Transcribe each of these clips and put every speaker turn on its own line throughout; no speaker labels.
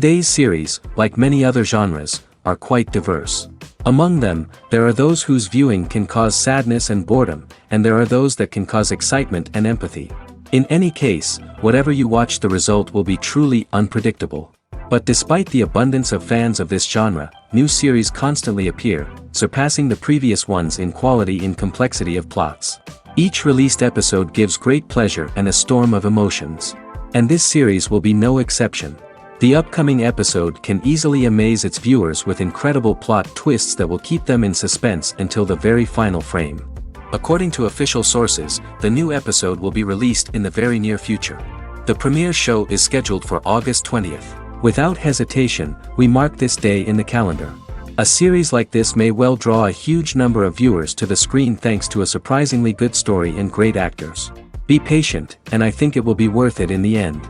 Today's series, like many other genres, are quite diverse. Among them, there are those whose viewing can cause sadness and boredom, and there are those that can cause excitement and empathy. In any case, whatever you watch, the result will be truly unpredictable. But despite the abundance of fans of this genre, new series constantly appear, surpassing the previous ones in quality and complexity of plots. Each released episode gives great pleasure and a storm of emotions. And this series will be no exception. The upcoming episode can easily amaze its viewers with incredible plot twists that will keep them in suspense until the very final frame. According to official sources, the new episode will be released in the very near future. The premiere show is scheduled for August 20th. Without hesitation, we mark this day in the calendar. A series like this may well draw a huge number of viewers to the screen thanks to a surprisingly good story and great actors. Be patient, and I think it will be worth it in the end.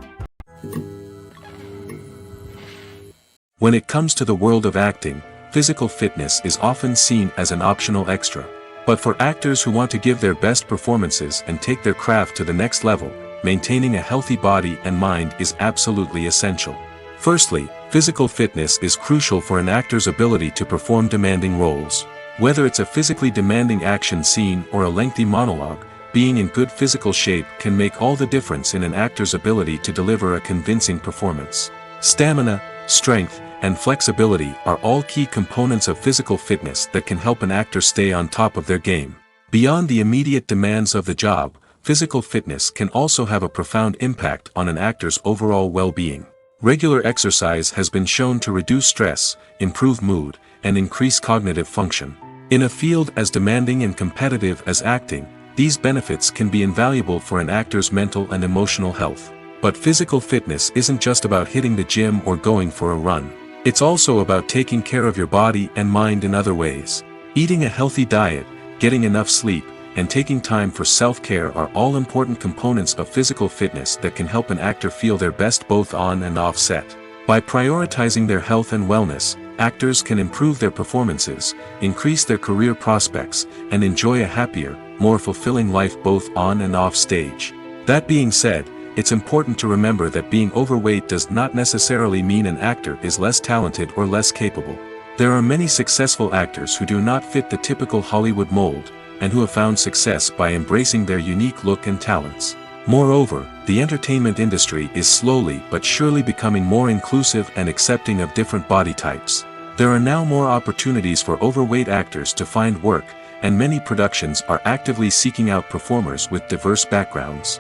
When it comes to the world of acting, physical fitness is often seen as an optional extra. But for actors who want to give their best performances and take their craft to the next level, maintaining a healthy body and mind is absolutely essential. Firstly, physical fitness is crucial for an actor's ability to perform demanding roles. Whether it's a physically demanding action scene or a lengthy monologue, being in good physical shape can make all the difference in an actor's ability to deliver a convincing performance. Stamina, strength, and flexibility are all key components of physical fitness that can help an actor stay on top of their game. Beyond the immediate demands of the job, physical fitness can also have a profound impact on an actor's overall well-being. Regular exercise has been shown to reduce stress, improve mood, and increase cognitive function. In a field as demanding and competitive as acting, these benefits can be invaluable for an actor's mental and emotional health. But physical fitness isn't just about hitting the gym or going for a run. It's also about taking care of your body and mind in other ways. Eating a healthy diet, getting enough sleep, and taking time for self-care are all important components of physical fitness that can help an actor feel their best both on and off set. By prioritizing their health and wellness, actors can improve their performances, increase their career prospects, and enjoy a happier, more fulfilling life both on and off stage. That being said, it's important to remember that being overweight does not necessarily mean an actor is less talented or less capable. There are many successful actors who do not fit the typical Hollywood mold, and who have found success by embracing their unique look and talents. Moreover, the entertainment industry is slowly but surely becoming more inclusive and accepting of different body types. There are now more opportunities for overweight actors to find work, and many productions are actively seeking out performers with diverse backgrounds.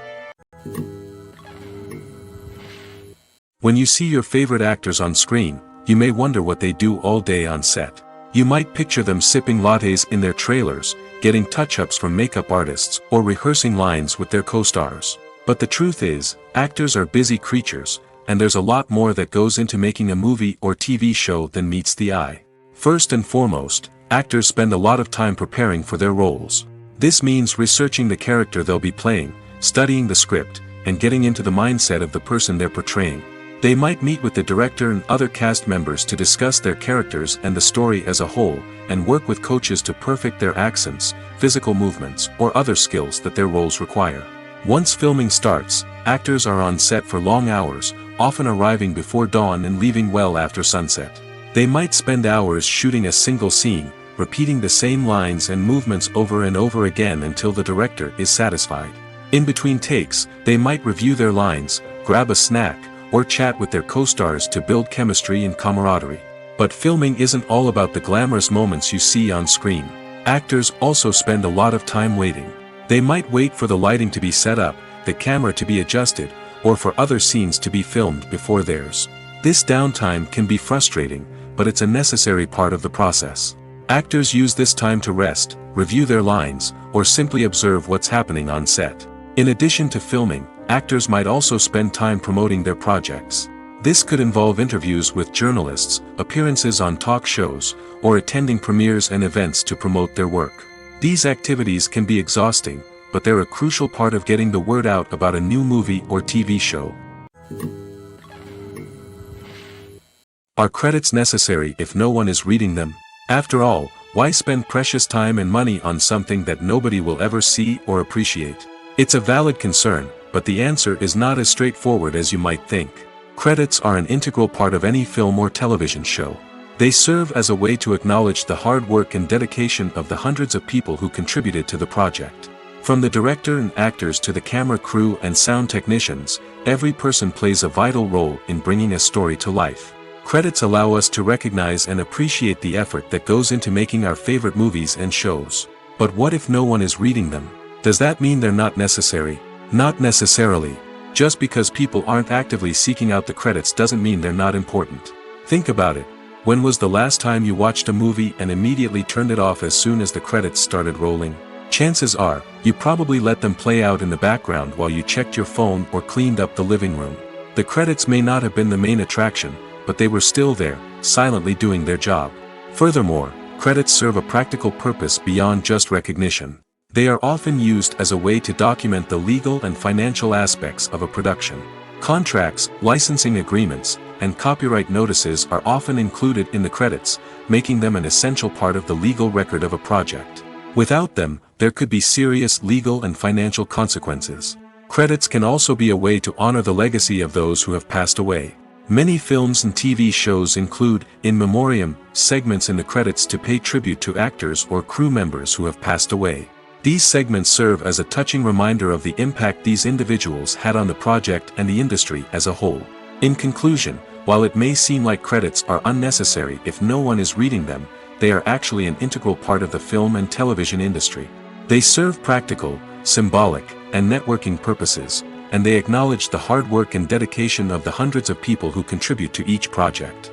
When you see your favorite actors on screen, you may wonder what they do all day on set. You might picture them sipping lattes in their trailers, getting touch-ups from makeup artists, or rehearsing lines with their co-stars. But the truth is, actors are busy creatures, and there's a lot more that goes into making a movie or TV show than meets the eye. First and foremost, actors spend a lot of time preparing for their roles. This means researching the character they'll be playing, studying the script, and getting into the mindset of the person they're portraying. They might meet with the director and other cast members to discuss their characters and the story as a whole, and work with coaches to perfect their accents, physical movements, or other skills that their roles require. Once filming starts, actors are on set for long hours, often arriving before dawn and leaving well after sunset. They might spend hours shooting a single scene, repeating the same lines and movements over and over again until the director is satisfied. In between takes, they might review their lines, grab a snack, or chat with their co-stars to build chemistry and camaraderie. But filming isn't all about the glamorous moments you see on screen. Actors also spend a lot of time waiting. They might wait for the lighting to be set up, the camera to be adjusted, or for other scenes to be filmed before theirs. This downtime can be frustrating, but it's a necessary part of the process. Actors use this time to rest, review their lines, or simply observe what's happening on set. In addition to filming, actors might also spend time promoting their projects. This could involve interviews with journalists, appearances on talk shows, or attending premieres and events to promote their work. These activities can be exhausting, but they're a crucial part of getting the word out about a new movie or TV show. Are credits necessary if no one is reading them? After all, why spend precious time and money on something that nobody will ever see or appreciate? It's a valid concern, but the answer is not as straightforward as you might think. Credits are an integral part of any film or television show. They serve as a way to acknowledge the hard work and dedication of the hundreds of people who contributed to the project. From the director and actors to the camera crew and sound technicians, every person plays a vital role in bringing a story to life. Credits allow us to recognize and appreciate the effort that goes into making our favorite movies and shows. But what if no one is reading them? Does that mean they're not necessary? Not necessarily. Just because people aren't actively seeking out the credits doesn't mean they're not important. Think about it. When was the last time you watched a movie and immediately turned it off as soon as the credits started rolling? Chances are, you probably let them play out in the background while you checked your phone or cleaned up the living room. The credits may not have been the main attraction, but they were still there, silently doing their job. Furthermore, credits serve a practical purpose beyond just recognition. They are often used as a way to document the legal and financial aspects of a production. Contracts, licensing agreements, and copyright notices are often included in the credits, making them an essential part of the legal record of a project. Without them, there could be serious legal and financial consequences. Credits can also be a way to honor the legacy of those who have passed away. Many films and TV shows include, in memoriam, segments in the credits to pay tribute to actors or crew members who have passed away. These segments serve as a touching reminder of the impact these individuals had on the project and the industry as a whole. In conclusion, while it may seem like credits are unnecessary if no one is reading them, they are actually an integral part of the film and television industry. They serve practical, symbolic, and networking purposes, and they acknowledge the hard work and dedication of the hundreds of people who contribute to each project.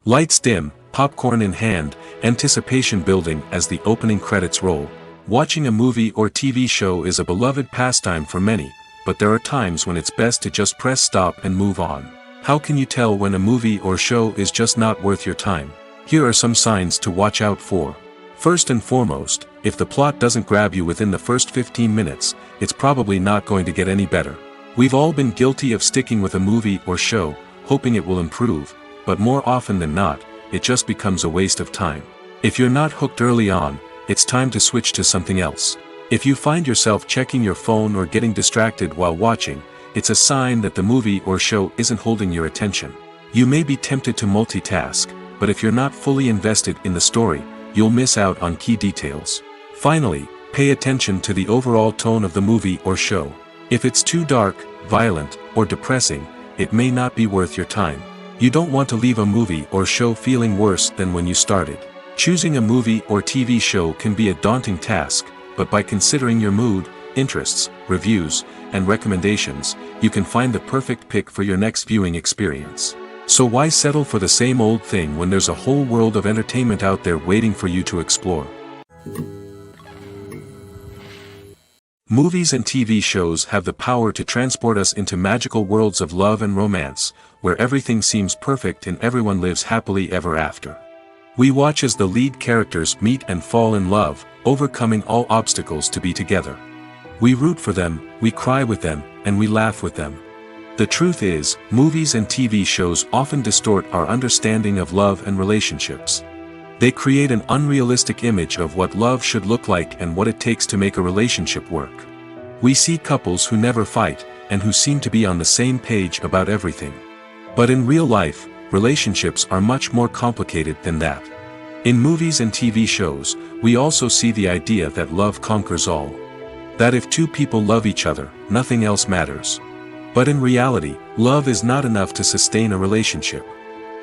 Lights dim, popcorn in hand, anticipation building as the opening credits roll. Watching a movie or TV show is a beloved pastime for many, but there are times when it's best to just press stop and move on. How can you tell when a movie or show is just not worth your time? Here are some signs to watch out for. First and foremost, if the plot doesn't grab you within the first 15 minutes, it's probably not going to get any better. We've all been guilty of sticking with a movie or show, hoping it will improve, but more often than not, it just becomes a waste of time. If you're not hooked early on, it's time to switch to something else. If you find yourself checking your phone or getting distracted while watching, it's a sign that the movie or show isn't holding your attention. You may be tempted to multitask, but if you're not fully invested in the story, you'll miss out on key details. Finally, pay attention to the overall tone of the movie or show. If it's too dark, violent, or depressing, it may not be worth your time. You don't want to leave a movie or show feeling worse than when you started. Choosing a movie or TV show can be a daunting task, but by considering your mood, interests, reviews, and recommendations, you can find the perfect pick for your next viewing experience. So why settle for the same old thing when there's a whole world of entertainment out there waiting for you to explore? Movies and TV shows have the power to transport us into magical worlds of love and romance, where everything seems perfect and everyone lives happily ever after. We watch as the lead characters meet and fall in love, overcoming all obstacles to be together. We root for them, we cry with them, and we laugh with them. The truth is, movies and TV shows often distort our understanding of love and relationships. They create an unrealistic image of what love should look like and what it takes to make a relationship work. We see couples who never fight, and who seem to be on the same page about everything. But in real life, relationships are much more complicated than that. In movies and TV shows, we also see the idea that love conquers all. That if two people love each other, nothing else matters. But in reality, love is not enough to sustain a relationship.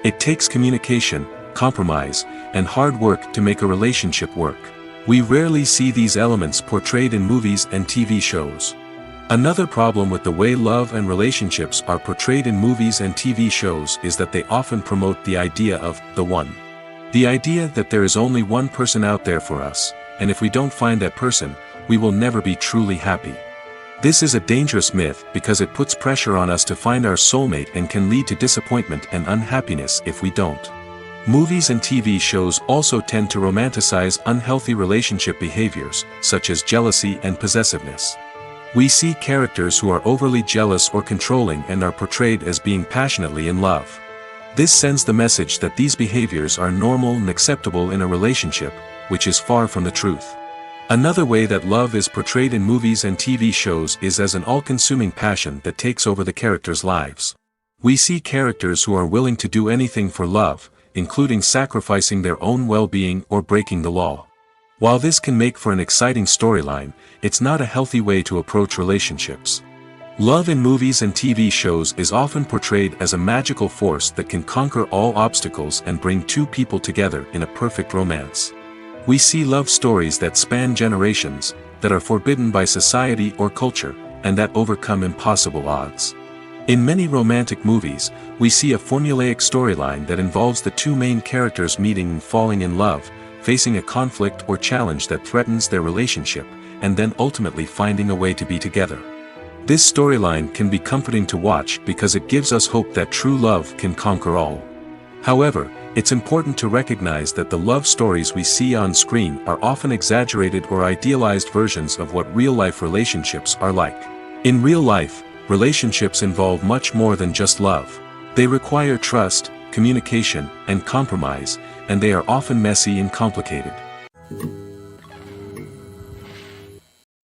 It takes communication, compromise, and hard work to make a relationship work. We rarely see these elements portrayed in movies and TV shows. Another problem with the way love and relationships are portrayed in movies and TV shows is that they often promote the idea of the one. The idea that there is only one person out there for us, and if we don't find that person, we will never be truly happy. This is a dangerous myth because it puts pressure on us to find our soulmate and can lead to disappointment and unhappiness if we don't. Movies and TV shows also tend to romanticize unhealthy relationship behaviors, such as jealousy and possessiveness. We see characters who are overly jealous or controlling and are portrayed as being passionately in love. This sends the message that these behaviors are normal and acceptable in a relationship, which is far from the truth. Another way that love is portrayed in movies and TV shows is as an all-consuming passion that takes over the characters' lives. We see characters who are willing to do anything for love, including sacrificing their own well-being or breaking the law. While this can make for an exciting storyline, it's not a healthy way to approach relationships. Love in movies and TV shows is often portrayed as a magical force that can conquer all obstacles and bring two people together in a perfect romance. We see love stories that span generations, that are forbidden by society or culture, and that overcome impossible odds. In many romantic movies, we see a formulaic storyline that involves the two main characters meeting and falling in love, facing a conflict or challenge that threatens their relationship, and then ultimately finding a way to be together. This storyline can be comforting to watch because it gives us hope that true love can conquer all. However, it's important to recognize that the love stories we see on screen are often exaggerated or idealized versions of what real-life relationships are like. In real life, relationships involve much more than just love. They require trust, communication, and compromise, and they are often messy and complicated.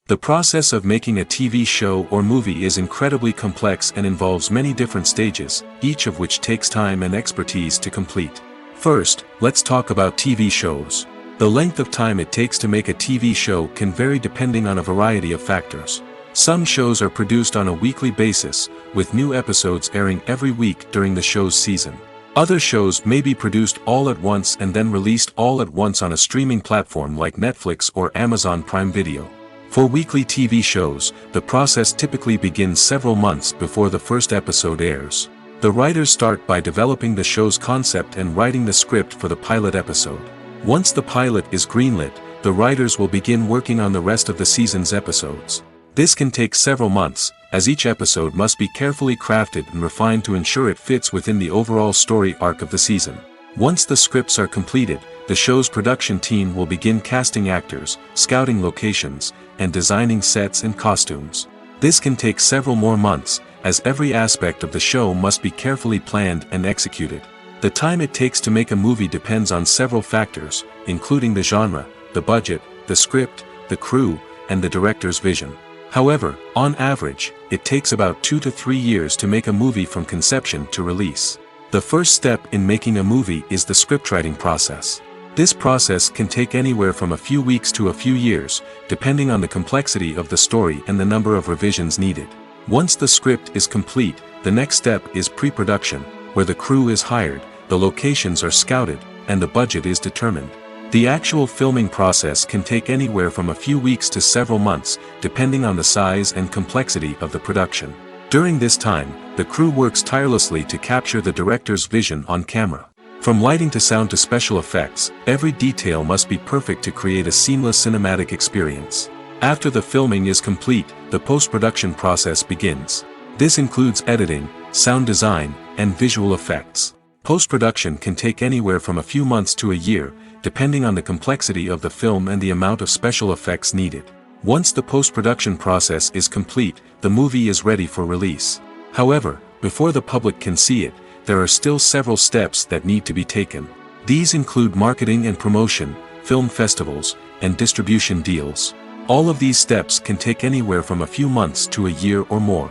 The process of making a TV show or movie is incredibly complex and involves many different stages, each of which takes time and expertise to complete. First, let's talk about TV shows. The length of time it takes to make a TV show can vary depending on a variety of factors. Some shows are produced on a weekly basis, with new episodes airing every week during the show's season. Other shows may be produced all at once and then released all at once on a streaming platform like Netflix or Amazon Prime Video. For weekly TV shows, the process typically begins several months before the first episode airs. The writers start by developing the show's concept and writing the script for the pilot episode. Once the pilot is greenlit, the writers will begin working on the rest of the season's episodes. This can take several months, as each episode must be carefully crafted and refined to ensure it fits within the overall story arc of the season. Once the scripts are completed, the show's production team will begin casting actors, scouting locations, and designing sets and costumes. This can take several more months, as every aspect of the show must be carefully planned and executed. The time it takes to make a movie depends on several factors, including the genre, the budget, the script, the crew, and the director's vision. However, on average, it takes about 2 to 3 years to make a movie from conception to release. The first step in making a movie is the scriptwriting process. This process can take anywhere from a few weeks to a few years, depending on the complexity of the story and the number of revisions needed. Once the script is complete, the next step is pre-production, where the crew is hired, the locations are scouted, and the budget is determined. The actual filming process can take anywhere from a few weeks to several months, depending on the size and complexity of the production. During this time, the crew works tirelessly to capture the director's vision on camera. From lighting to sound to special effects, every detail must be perfect to create a seamless cinematic experience. After the filming is complete, the post-production process begins. This includes editing, sound design, and visual effects. Post-production can take anywhere from a few months to a year, depending on the complexity of the film and the amount of special effects needed. Once the post-production process is complete, the movie is ready for release. However, before the public can see it, there are still several steps that need to be taken. These include marketing and promotion, film festivals, and distribution deals. All of these steps can take anywhere from a few months to a year or more.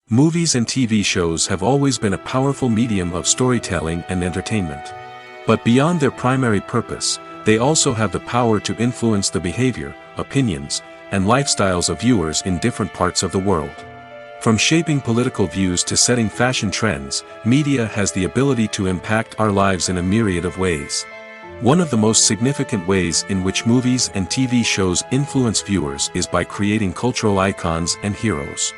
Movies and TV shows have always been a powerful medium of storytelling and entertainment. But beyond their primary purpose, they also have the power to influence the behavior, opinions, and lifestyles of viewers in different parts of the world. From shaping political views to setting fashion trends, media has the ability to impact our lives in a myriad of ways. One of the most significant ways in which movies and TV shows influence viewers is by creating cultural icons and heroes.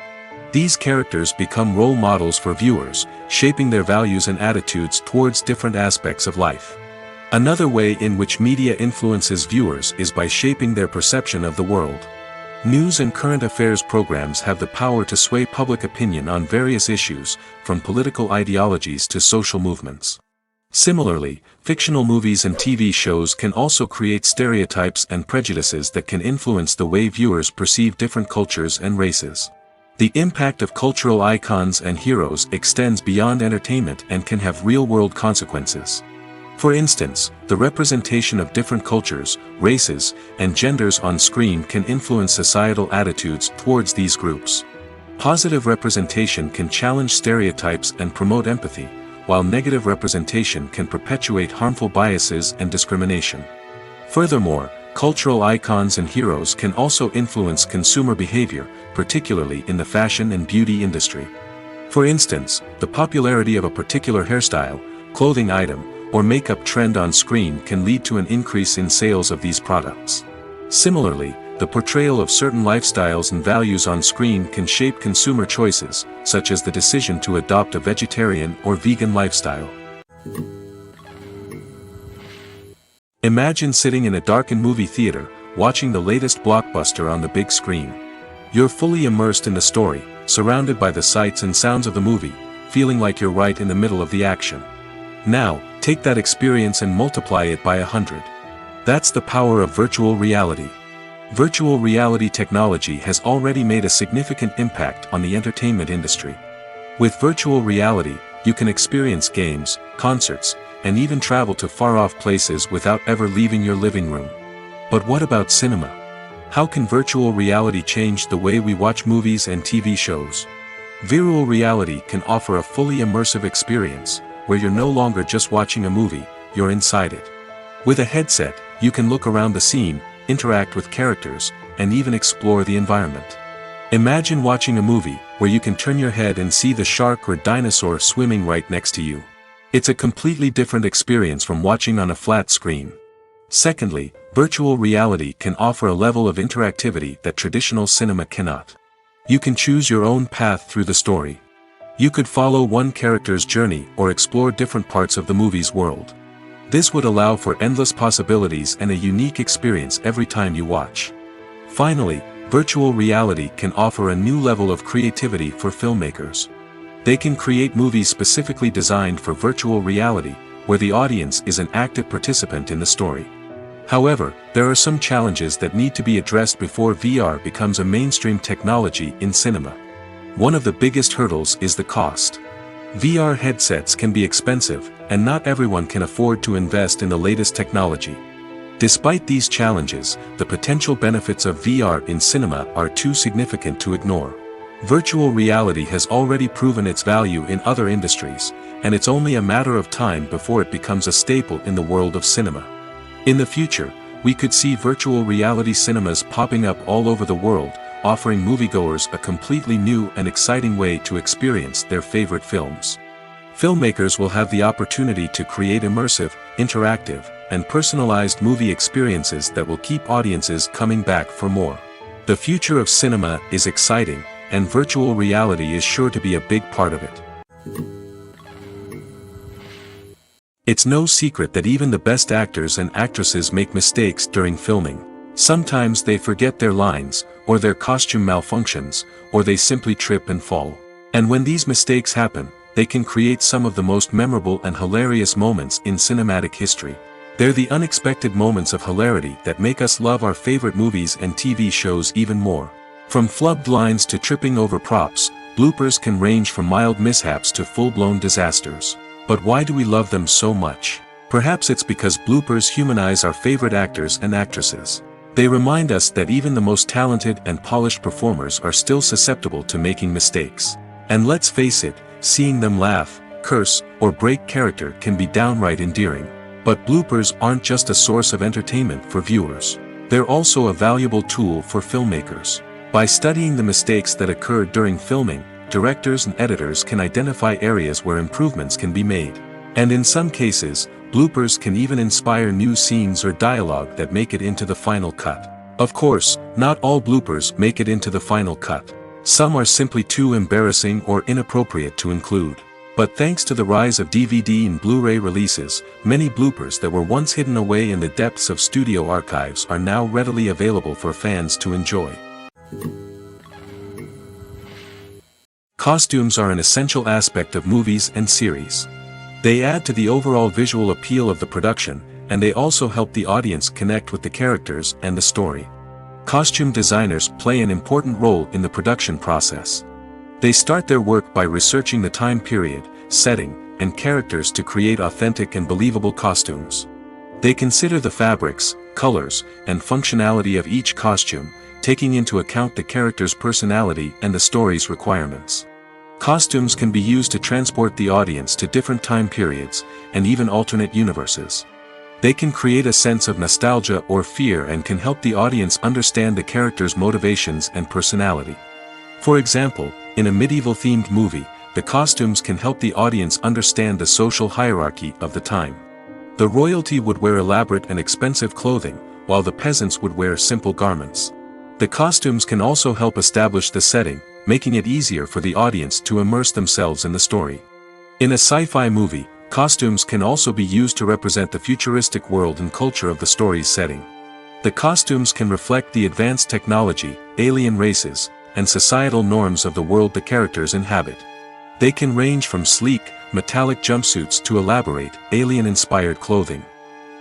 These characters become role models for viewers, shaping their values and attitudes towards different aspects of life. Another way in which media influences viewers is by shaping their perception of the world. News and current affairs programs have the power to sway public opinion on various issues, from political ideologies to social movements. Similarly, fictional movies and TV shows can also create stereotypes and prejudices that can influence the way viewers perceive different cultures and races. The impact of cultural icons and heroes extends beyond entertainment and can have real-world consequences. For instance, the representation of different cultures, races, and genders on screen can influence societal attitudes towards these groups. Positive representation can challenge stereotypes and promote empathy, while negative representation can perpetuate harmful biases and discrimination. Furthermore, cultural icons and heroes can also influence consumer behavior, particularly in the fashion and beauty industry. For instance, the popularity of a particular hairstyle, clothing item, or makeup trend on screen can lead to an increase in sales of these products. Similarly, the portrayal of certain lifestyles and values on screen can shape consumer choices, such as the decision to adopt a vegetarian or vegan lifestyle. Imagine sitting in a darkened movie theater, watching the latest blockbuster on the big screen. You're fully immersed in the story, surrounded by the sights and sounds of the movie, feeling like you're right in the middle of the action. Now, take that experience and multiply it by 100. That's the power of virtual reality. Virtual reality technology has already made a significant impact on the entertainment industry. With virtual reality, you can experience games, concerts, and even travel to far-off places without ever leaving your living room. But what about cinema? How can virtual reality change the way we watch movies and TV shows? Virtual reality can offer a fully immersive experience, where you're no longer just watching a movie, you're inside it. With a headset, you can look around the scene, interact with characters, and even explore the environment. Imagine watching a movie where you can turn your head and see the shark or dinosaur swimming right next to you. It's a completely different experience from watching on a flat screen. Secondly, virtual reality can offer a level of interactivity that traditional cinema cannot. You can choose your own path through the story. You could follow one character's journey or explore different parts of the movie's world. This would allow for endless possibilities and a unique experience every time you watch. Finally, virtual reality can offer a new level of creativity for filmmakers. They can create movies specifically designed for virtual reality, where the audience is an active participant in the story. However, there are some challenges that need to be addressed before VR becomes a mainstream technology in cinema. One of the biggest hurdles is the cost. VR headsets can be expensive, and not everyone can afford to invest in the latest technology. Despite these challenges, the potential benefits of VR in cinema are too significant to ignore. Virtual reality has already proven its value in other industries, and it's only a matter of time before it becomes a staple in the world of cinema. In the future, we could see virtual reality cinemas popping up all over the world, offering moviegoers a completely new and exciting way to experience their favorite films. Filmmakers will have the opportunity to create immersive, interactive, and personalized movie experiences that will keep audiences coming back for more. The future of cinema is exciting, and virtual reality is sure to be a big part of it. It's no secret that even the best actors and actresses make mistakes during filming. Sometimes they forget their lines, or their costume malfunctions, or they simply trip and fall. And when these mistakes happen, they can create some of the most memorable and hilarious moments in cinematic history. They're the unexpected moments of hilarity that make us love our favorite movies and TV shows even more. From flubbed lines to tripping over props, bloopers can range from mild mishaps to full-blown disasters. But why do we love them so much? Perhaps it's because bloopers humanize our favorite actors and actresses. They remind us that even the most talented and polished performers are still susceptible to making mistakes. And let's face it, seeing them laugh, curse, or break character can be downright endearing. But bloopers aren't just a source of entertainment for viewers. They're also a valuable tool for filmmakers. By studying the mistakes that occurred during filming, directors and editors can identify areas where improvements can be made. And in some cases, bloopers can even inspire new scenes or dialogue that make it into the final cut. Of course, not all bloopers make it into the final cut. Some are simply too embarrassing or inappropriate to include. But thanks to the rise of DVD and Blu-ray releases, many bloopers that were once hidden away in the depths of studio archives are now readily available for fans to enjoy. Costumes are an essential aspect of movies and series. They add to the overall visual appeal of the production, and they also help the audience connect with the characters and the story. Costume designers play an important role in the production process. They start their work by researching the time period, setting, and characters to create authentic and believable costumes. They consider the fabrics, colors, and functionality of each costume, taking into account the character's personality and the story's requirements. Costumes can be used to transport the audience to different time periods, and even alternate universes. They can create a sense of nostalgia or fear and can help the audience understand the character's motivations and personality. For example, in a medieval-themed movie, the costumes can help the audience understand the social hierarchy of the time. The royalty would wear elaborate and expensive clothing, while the peasants would wear simple garments. The costumes can also help establish the setting, making it easier for the audience to immerse themselves in the story. In a sci-fi movie, costumes can also be used to represent the futuristic world and culture of the story's setting. The costumes can reflect the advanced technology, alien races, and societal norms of the world the characters inhabit. They can range from sleek, metallic jumpsuits to elaborate, alien-inspired clothing.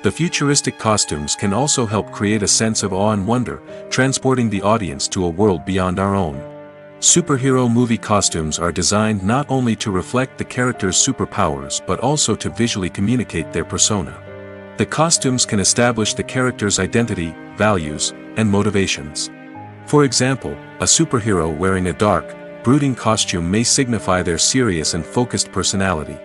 The futuristic costumes can also help create a sense of awe and wonder, transporting the audience to a world beyond our own. Superhero movie costumes are designed not only to reflect the character's superpowers but also to visually communicate their persona. The costumes can establish the character's identity, values, and motivations. For example, a superhero wearing a dark, brooding costume may signify their serious and focused personality.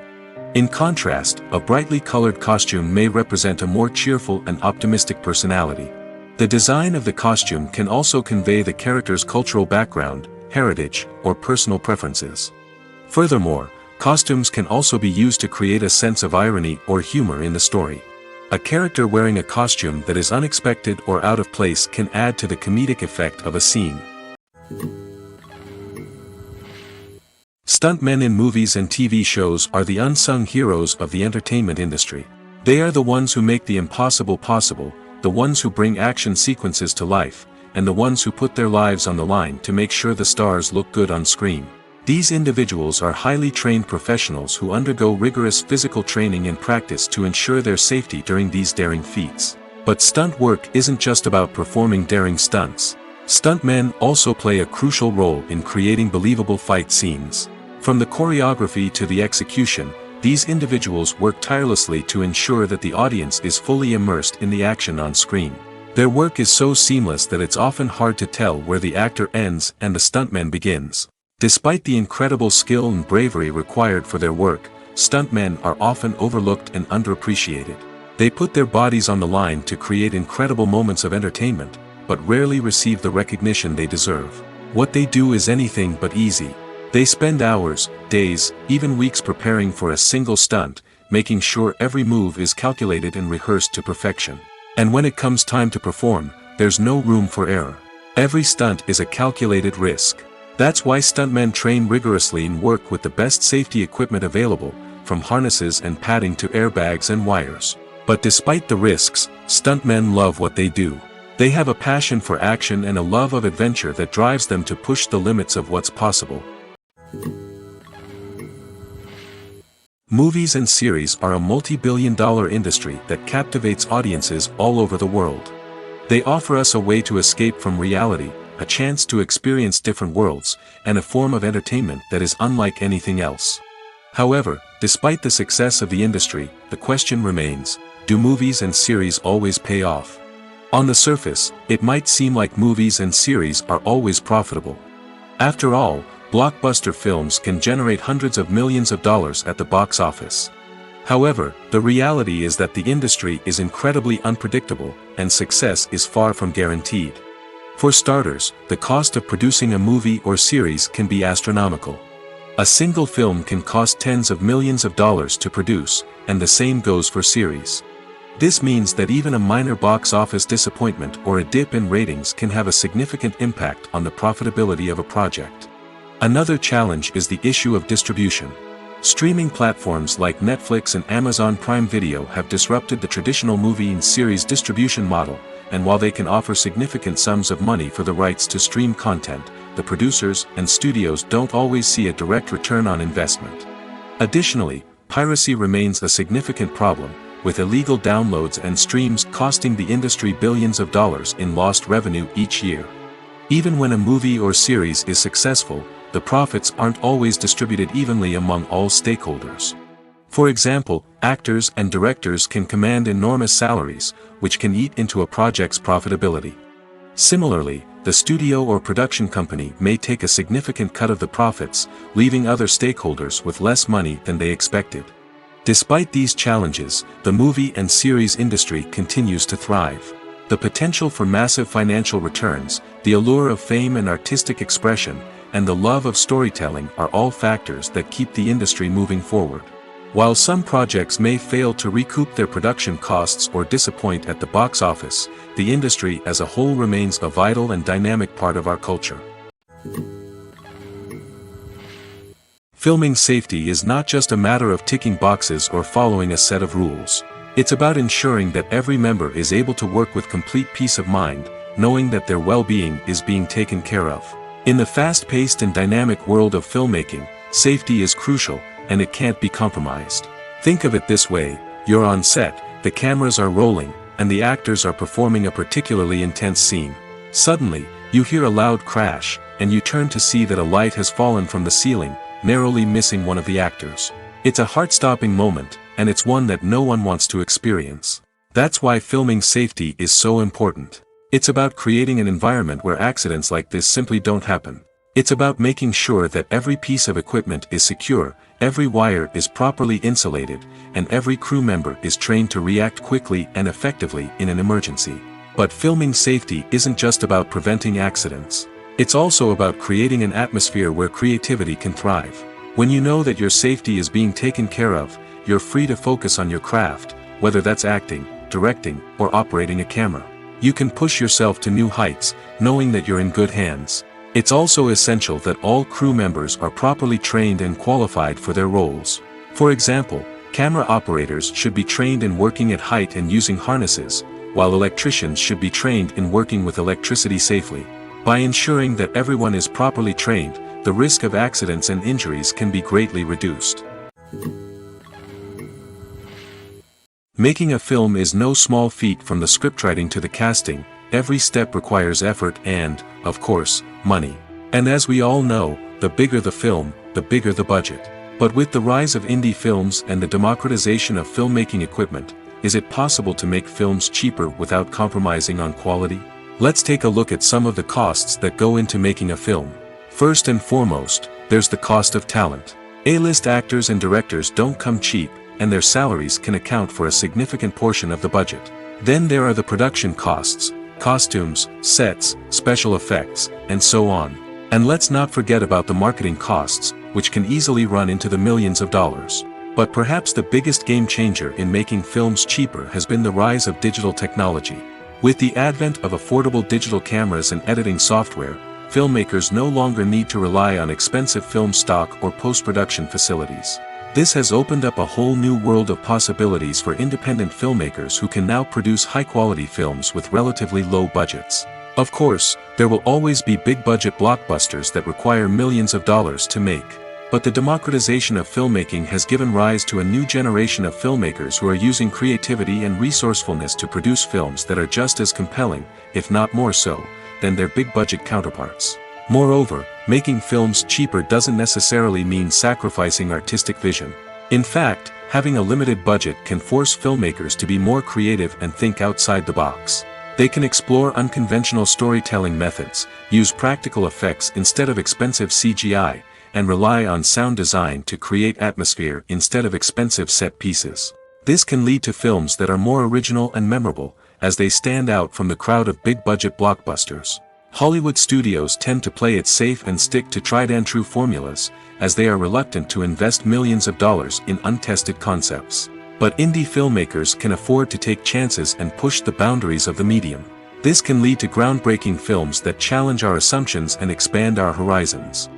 In contrast, a brightly colored costume may represent a more cheerful and optimistic personality. The design of the costume can also convey the character's cultural background, heritage, or personal preferences. Furthermore, costumes can also be used to create a sense of irony or humor in the story. A character wearing a costume that is unexpected or out of place can add to the comedic effect of a scene. Stuntmen in movies and TV shows are the unsung heroes of the entertainment industry. They are the ones who make the impossible possible, the ones who bring action sequences to life, and the ones who put their lives on the line to make sure the stars look good on screen. These individuals are highly trained professionals who undergo rigorous physical training and practice to ensure their safety during these daring feats. But stunt work isn't just about performing daring stunts. Stuntmen also play a crucial role in creating believable fight scenes. From the choreography to the execution, these individuals work tirelessly to ensure that the audience is fully immersed in the action on screen. Their work is so seamless that it's often hard to tell where the actor ends and the stuntman begins. Despite the incredible skill and bravery required for their work, stuntmen are often overlooked and underappreciated. They put their bodies on the line to create incredible moments of entertainment, but rarely receive the recognition they deserve. What they do is anything but easy. They spend hours, days, even weeks preparing for a single stunt, making sure every move is calculated and rehearsed to perfection. And when it comes time to perform, there's no room for error. Every stunt is a calculated risk. That's why stuntmen train rigorously and work with the best safety equipment available, from harnesses and padding to airbags and wires. But despite the risks, stuntmen love what they do. They have a passion for action and a love of adventure that drives them to push the limits of what's possible. Movies and series are a multi-billion-dollar industry that captivates audiences all over the world. They offer us a way to escape from reality, a chance to experience different worlds, and a form of entertainment that is unlike anything else. However, despite the success of the industry, the question remains, do movies and series always pay off? On the surface, it might seem like movies and series are always profitable. After all, blockbuster films can generate hundreds of millions of dollars at the box office. However, the reality is that the industry is incredibly unpredictable, and success is far from guaranteed. For starters, the cost of producing a movie or series can be astronomical. A single film can cost tens of millions of dollars to produce, and the same goes for series. This means that even a minor box office disappointment or a dip in ratings can have a significant impact on the profitability of a project. Another challenge is the issue of distribution. Streaming platforms like Netflix and Amazon Prime Video have disrupted the traditional movie and series distribution model, and while they can offer significant sums of money for the rights to stream content, the producers and studios don't always see a direct return on investment. Additionally, piracy remains a significant problem, with illegal downloads and streams costing the industry billions of dollars in lost revenue each year. Even when a movie or series is successful, the profits aren't always distributed evenly among all stakeholders. For example, actors and directors can command enormous salaries, which can eat into a project's profitability. Similarly, the studio or production company may take a significant cut of the profits, leaving other stakeholders with less money than they expected. Despite these challenges, the movie and series industry continues to thrive. The potential for massive financial returns, the allure of fame and artistic expression, and the love of storytelling are all factors that keep the industry moving forward. While some projects may fail to recoup their production costs or disappoint at the box office, the industry as a whole remains a vital and dynamic part of our culture. Filming safety is not just a matter of ticking boxes or following a set of rules. It's about ensuring that every member is able to work with complete peace of mind, knowing that their well-being is being taken care of. In the fast-paced and dynamic world of filmmaking, safety is crucial, and it can't be compromised. Think of it this way: you're on set, the cameras are rolling, and the actors are performing a particularly intense scene. Suddenly, you hear a loud crash, and you turn to see that a light has fallen from the ceiling, narrowly missing one of the actors. It's a heart-stopping moment, and it's one that no one wants to experience. That's why filming safety is so important. It's about creating an environment where accidents like this simply don't happen. It's about making sure that every piece of equipment is secure, every wire is properly insulated, and every crew member is trained to react quickly and effectively in an emergency. But filming safety isn't just about preventing accidents. It's also about creating an atmosphere where creativity can thrive. When you know that your safety is being taken care of, you're free to focus on your craft, whether that's acting, directing, or operating a camera. You can push yourself to new heights, knowing that you're in good hands. It's also essential that all crew members are properly trained and qualified for their roles. For example, camera operators should be trained in working at height and using harnesses, while electricians should be trained in working with electricity safely. By ensuring that everyone is properly trained, the risk of accidents and injuries can be greatly reduced. Making a film is no small feat. From the scriptwriting to the casting, every step requires effort and, of course, money. And as we all know, the bigger the film, the bigger the budget. But with the rise of indie films and the democratization of filmmaking equipment, is it possible to make films cheaper without compromising on quality? Let's take a look at some of the costs that go into making a film. First and foremost, there's the cost of talent. A-list actors and directors don't come cheap, and their salaries can account for a significant portion of the budget. Then there are the production costs, costumes, sets, special effects, and so on. And let's not forget about the marketing costs, which can easily run into the millions of dollars. But perhaps the biggest game changer in making films cheaper has been the rise of digital technology. With the advent of affordable digital cameras and editing software, filmmakers no longer need to rely on expensive film stock or post-production facilities. This has opened up a whole new world of possibilities for independent filmmakers who can now produce high-quality films with relatively low budgets. Of course, there will always be big-budget blockbusters that require millions of dollars to make. But the democratization of filmmaking has given rise to a new generation of filmmakers who are using creativity and resourcefulness to produce films that are just as compelling, if not more so, than their big-budget counterparts. Moreover, making films cheaper doesn't necessarily mean sacrificing artistic vision. In fact, having a limited budget can force filmmakers to be more creative and think outside the box. They can explore unconventional storytelling methods, use practical effects instead of expensive CGI, and rely on sound design to create atmosphere instead of expensive set pieces. This can lead to films that are more original and memorable, as they stand out from the crowd of big-budget blockbusters. Hollywood studios tend to play it safe and stick to tried-and-true formulas, as they are reluctant to invest millions of dollars in untested concepts. But indie filmmakers can afford to take chances and push the boundaries of the medium. This can lead to groundbreaking films that challenge our assumptions and expand our horizons.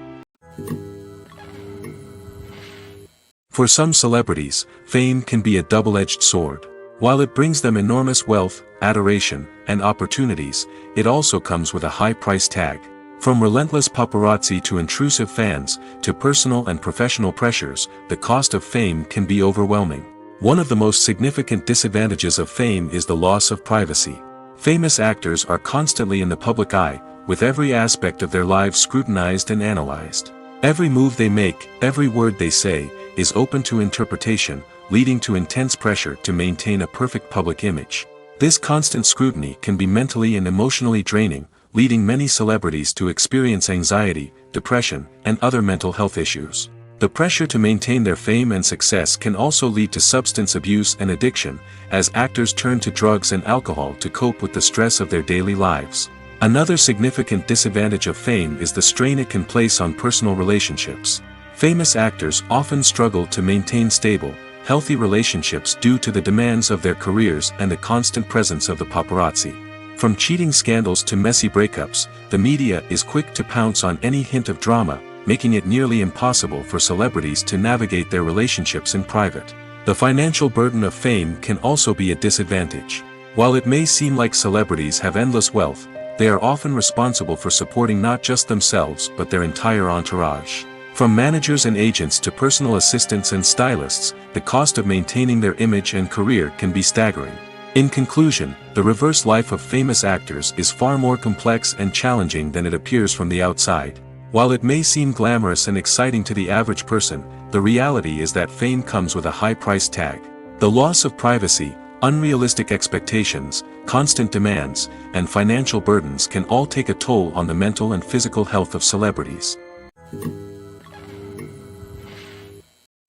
For some celebrities, fame can be a double-edged sword. While it brings them enormous wealth, adoration, and opportunities, it also comes with a high price tag. From relentless paparazzi to intrusive fans, to personal and professional pressures, the cost of fame can be overwhelming. One of the most significant disadvantages of fame is the loss of privacy. Famous actors are constantly in the public eye, with every aspect of their lives scrutinized and analyzed. Every move they make, every word they say, is open to interpretation, leading to intense pressure to maintain a perfect public image. This constant scrutiny can be mentally and emotionally draining, leading many celebrities to experience anxiety, depression, and other mental health issues. The pressure to maintain their fame and success can also lead to substance abuse and addiction, as actors turn to drugs and alcohol to cope with the stress of their daily lives. Another significant disadvantage of fame is the strain it can place on personal relationships. Famous actors often struggle to maintain stable, healthy relationships due to the demands of their careers and the constant presence of the paparazzi. From cheating scandals to messy breakups, the media is quick to pounce on any hint of drama, making it nearly impossible for celebrities to navigate their relationships in private. The financial burden of fame can also be a disadvantage. While it may seem like celebrities have endless wealth, they are often responsible for supporting not just themselves but their entire entourage. From managers and agents to personal assistants and stylists, the cost of maintaining their image and career can be staggering. In conclusion, the reverse life of famous actors is far more complex and challenging than it appears from the outside. While it may seem glamorous and exciting to the average person, the reality is that fame comes with a high price tag. The loss of privacy, unrealistic expectations, constant demands, and financial burdens can all take a toll on the mental and physical health of celebrities.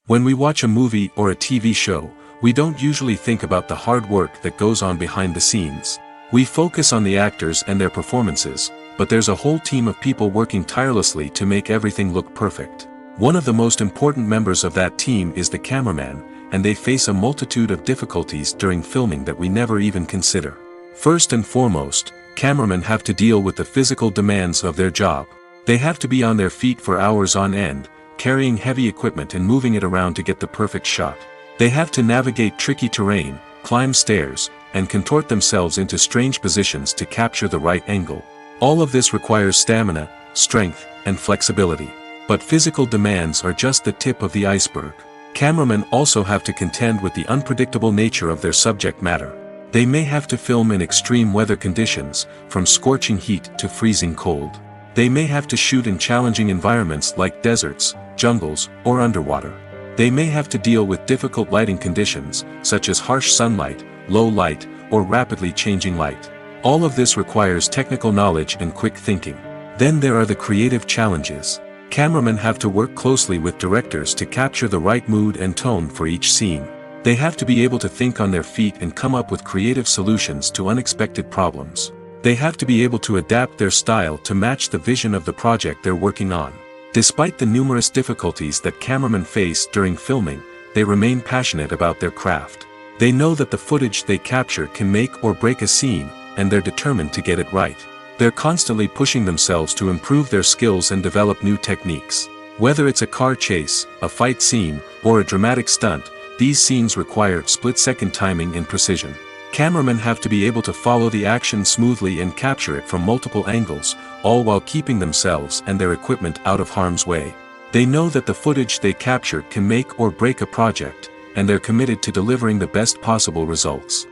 When we watch a movie or a TV show, we don't usually think about the hard work that goes on behind the scenes. We focus on the actors and their performances, but there's a whole team of people working tirelessly to make everything look perfect. One of the most important members of that team is the cameraman, and they face a multitude of difficulties during filming that we never even consider. First and foremost, cameramen have to deal with the physical demands of their job. They have to be on their feet for hours on end, carrying heavy equipment and moving it around to get the perfect shot. They have to navigate tricky terrain, climb stairs, and contort themselves into strange positions to capture the right angle. All of this requires stamina, strength, and flexibility. But physical demands are just the tip of the iceberg. Cameramen also have to contend with the unpredictable nature of their subject matter. They may have to film in extreme weather conditions, from scorching heat to freezing cold. They may have to shoot in challenging environments like deserts, jungles, or underwater. They may have to deal with difficult lighting conditions, such as harsh sunlight, low light, or rapidly changing light. All of this requires technical knowledge and quick thinking. Then there are the creative challenges. Cameramen have to work closely with directors to capture the right mood and tone for each scene. They have to be able to think on their feet and come up with creative solutions to unexpected problems. They have to be able to adapt their style to match the vision of the project they're working on. Despite the numerous difficulties that cameramen face during filming, they remain passionate about their craft. They know that the footage they capture can make or break a scene, and they're determined to get it right. They're constantly pushing themselves to improve their skills and develop new techniques. Whether it's a car chase, a fight scene, or a dramatic stunt, these scenes require split-second timing and precision. Cameramen have to be able to follow the action smoothly and capture it from multiple angles, all while keeping themselves and their equipment out of harm's way. They know that the footage they capture can make or break a project, and they're committed to delivering the best possible results.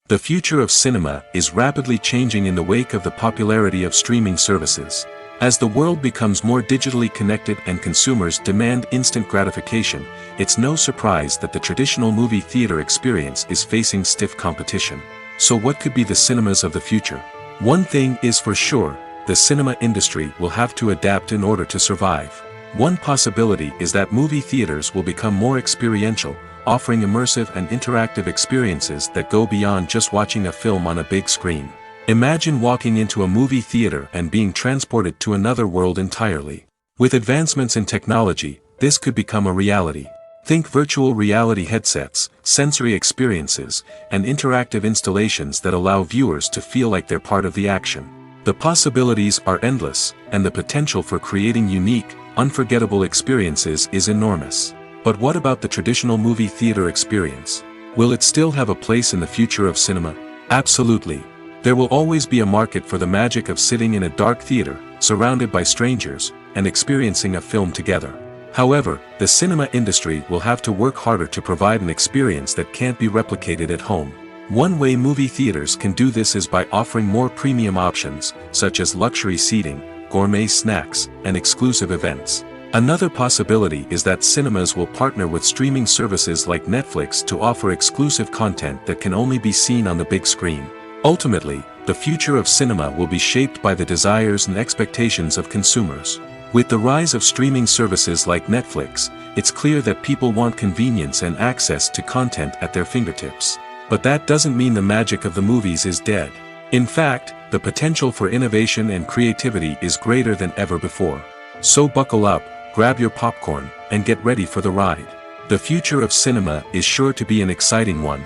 The future of cinema is rapidly changing in the wake of the popularity of streaming services. As the world becomes more digitally connected and consumers demand instant gratification, it's no surprise that the traditional movie theater experience is facing stiff competition. So what could be the cinemas of the future? One thing is for sure, the cinema industry will have to adapt in order to survive. One possibility is that movie theaters will become more experiential, offering immersive and interactive experiences that go beyond just watching a film on a big screen. Imagine walking into a movie theater and being transported to another world entirely. With advancements in technology, this could become a reality. Think virtual reality headsets, sensory experiences, and interactive installations that allow viewers to feel like they're part of the action. The possibilities are endless, and the potential for creating unique, unforgettable experiences is enormous. But what about the traditional movie theater experience? Will it still have a place in the future of cinema? Absolutely. There will always be a market for the magic of sitting in a dark theater, surrounded by strangers, and experiencing a film together. However, the cinema industry will have to work harder to provide an experience that can't be replicated at home. One way movie theaters can do this is by offering more premium options, such as luxury seating, gourmet snacks, and exclusive events. Another possibility is that cinemas will partner with streaming services like Netflix to offer exclusive content that can only be seen on the big screen. Ultimately, the future of cinema will be shaped by the desires and expectations of consumers. With the rise of streaming services like Netflix, it's clear that people want convenience and access to content at their fingertips. But that doesn't mean the magic of the movies is dead. In fact, the potential for innovation and creativity is greater than ever before. So buckle up, grab your popcorn, and get ready for the ride. The future of cinema is sure to be an exciting one.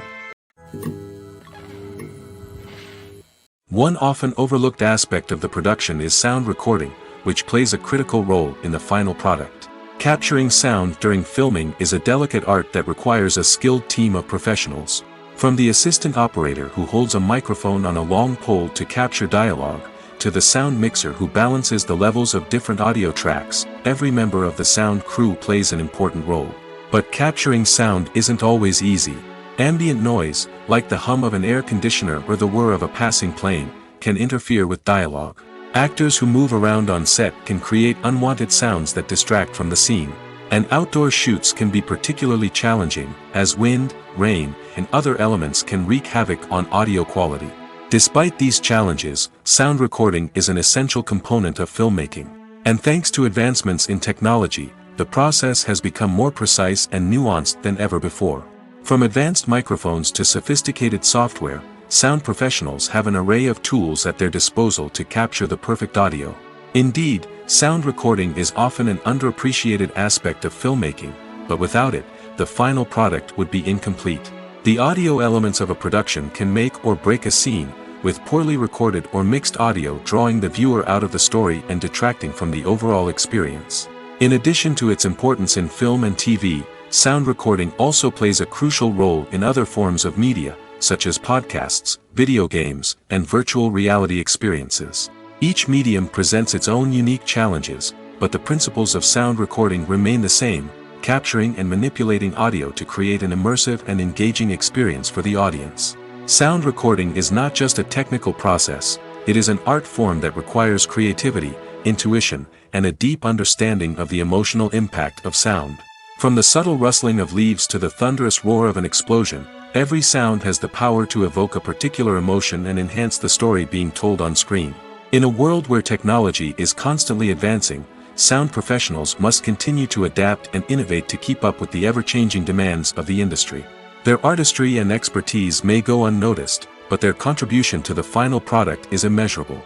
One often overlooked aspect of the production is sound recording, which plays a critical role in the final product. Capturing sound during filming is a delicate art that requires a skilled team of professionals. From the assistant operator who holds a microphone on a long pole to capture dialogue, to the sound mixer who balances the levels of different audio tracks, every member of the sound crew plays an important role. But capturing sound isn't always easy. Ambient noise, like the hum of an air conditioner or the whir of a passing plane, can interfere with dialogue. Actors who move around on set can create unwanted sounds that distract from the scene. And outdoor shoots can be particularly challenging, as wind, rain, and other elements can wreak havoc on audio quality. Despite these challenges, sound recording is an essential component of filmmaking. And thanks to advancements in technology, the process has become more precise and nuanced than ever before. From advanced microphones to sophisticated software, sound professionals have an array of tools at their disposal to capture the perfect audio. Indeed, sound recording is often an underappreciated aspect of filmmaking, but without it, the final product would be incomplete. The audio elements of a production can make or break a scene, with poorly recorded or mixed audio drawing the viewer out of the story and detracting from the overall experience. In addition to its importance in film and TV, sound recording also plays a crucial role in other forms of media, such as podcasts, video games, and virtual reality experiences. Each medium presents its own unique challenges, but the principles of sound recording remain the same: capturing and manipulating audio to create an immersive and engaging experience for the audience. Sound recording is not just a technical process, it is an art form that requires creativity, intuition, and a deep understanding of the emotional impact of sound. From the subtle rustling of leaves to the thunderous roar of an explosion, every sound has the power to evoke a particular emotion and enhance the story being told on screen. In a world where technology is constantly advancing, sound professionals must continue to adapt and innovate to keep up with the ever-changing demands of the industry. Their artistry and expertise may go unnoticed, but their contribution to the final product is immeasurable.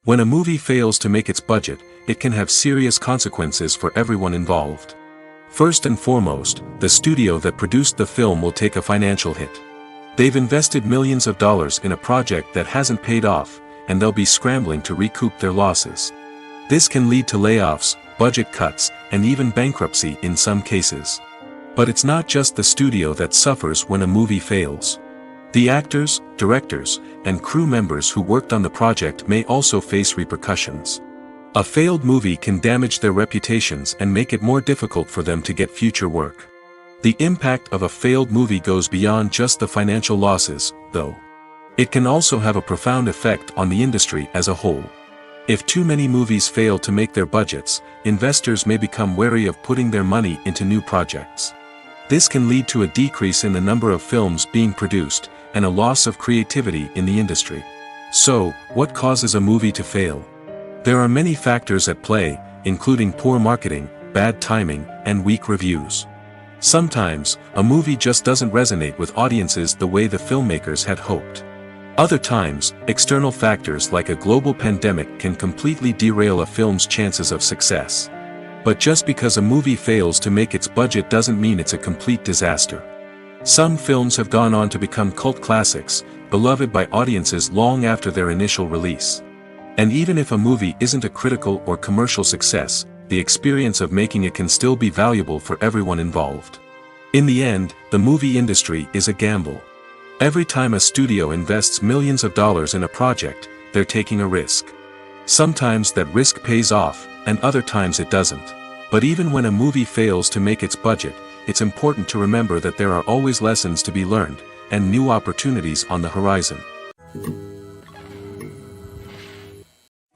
When a movie fails to make its budget, it can have serious consequences for everyone involved. First and foremost, the studio that produced the film will take a financial hit. They've invested millions of dollars in a project that hasn't paid off, and they'll be scrambling to recoup their losses. This can lead to layoffs, budget cuts, and even bankruptcy in some cases. But it's not just the studio that suffers when a movie fails. The actors, directors, and crew members who worked on the project may also face repercussions. A failed movie can damage their reputations and make it more difficult for them to get future work. The impact of a failed movie goes beyond just the financial losses, though. It can also have a profound effect on the industry as a whole. If too many movies fail to make their budgets, investors may become wary of putting their money into new projects. This can lead to a decrease in the number of films being produced, and a loss of creativity in the industry. So, what causes a movie to fail? There are many factors at play, including poor marketing, bad timing, and weak reviews. Sometimes, a movie just doesn't resonate with audiences the way the filmmakers had hoped. Other times, external factors like a global pandemic can completely derail a film's chances of success. But just because a movie fails to make its budget doesn't mean it's a complete disaster. Some films have gone on to become cult classics, beloved by audiences long after their initial release. And even if a movie isn't a critical or commercial success, the experience of making it can still be valuable for everyone involved. In the end, the movie industry is a gamble. Every time a studio invests millions of dollars in a project, they're taking a risk. Sometimes that risk pays off, and other times it doesn't. But even when a movie fails to make its budget, it's important to remember that there are always lessons to be learned, and new opportunities on the horizon.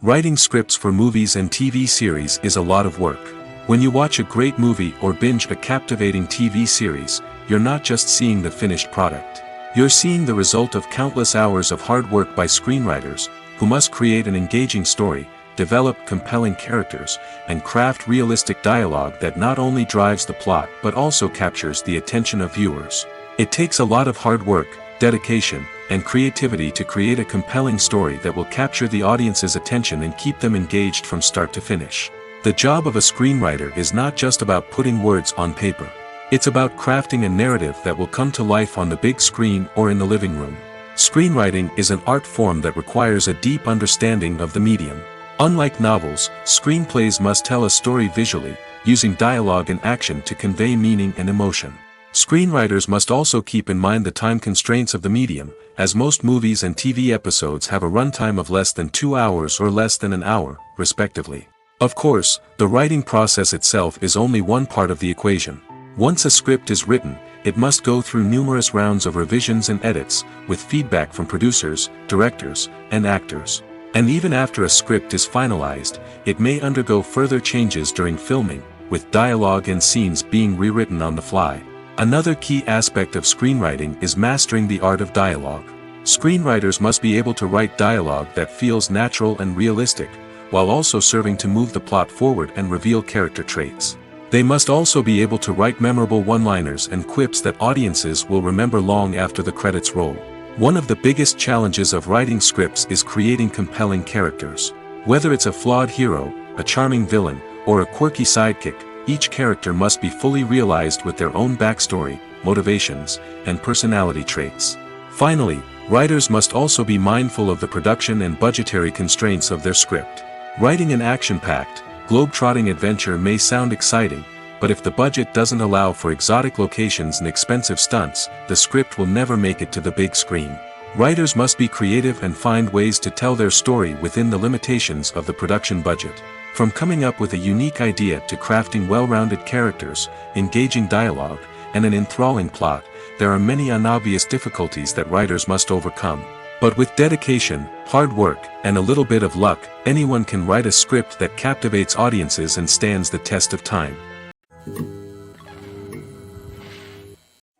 Writing scripts for movies and TV series is a lot of work. When you watch a great movie or binge a captivating TV series, you're not just seeing the finished product. You're seeing the result of countless hours of hard work by screenwriters, who must create an engaging story, develop compelling characters, and craft realistic dialogue that not only drives the plot but also captures the attention of viewers. It takes a lot of hard work, dedication, and creativity to create a compelling story that will capture the audience's attention and keep them engaged from start to finish. The job of a screenwriter is not just about putting words on paper. It's about crafting a narrative that will come to life on the big screen or in the living room. Screenwriting is an art form that requires a deep understanding of the medium. Unlike novels, screenplays must tell a story visually, using dialogue and action to convey meaning and emotion. Screenwriters must also keep in mind the time constraints of the medium, as most movies and TV episodes have a runtime of less than 2 hours or less than an hour, respectively. Of course, the writing process itself is only one part of the equation. Once a script is written, it must go through numerous rounds of revisions and edits, with feedback from producers, directors, and actors. And even after a script is finalized, it may undergo further changes during filming, with dialogue and scenes being rewritten on the fly. Another key aspect of screenwriting is mastering the art of dialogue. Screenwriters must be able to write dialogue that feels natural and realistic, while also serving to move the plot forward and reveal character traits. They must also be able to write memorable one-liners and quips that audiences will remember long after the credits roll. One of the biggest challenges of writing scripts is creating compelling characters. Whether it's a flawed hero, a charming villain, or a quirky sidekick, each character must be fully realized with their own backstory, motivations, and personality traits. Finally, writers must also be mindful of the production and budgetary constraints of their script. Writing an action-packed, globe-trotting adventure may sound exciting, but if the budget doesn't allow for exotic locations and expensive stunts, the script will never make it to the big screen. Writers must be creative and find ways to tell their story within the limitations of the production budget. From coming up with a unique idea to crafting well-rounded characters, engaging dialogue, and an enthralling plot, there are many unobvious difficulties that writers must overcome. But with dedication, hard work, and a little bit of luck, anyone can write a script that captivates audiences and stands the test of time.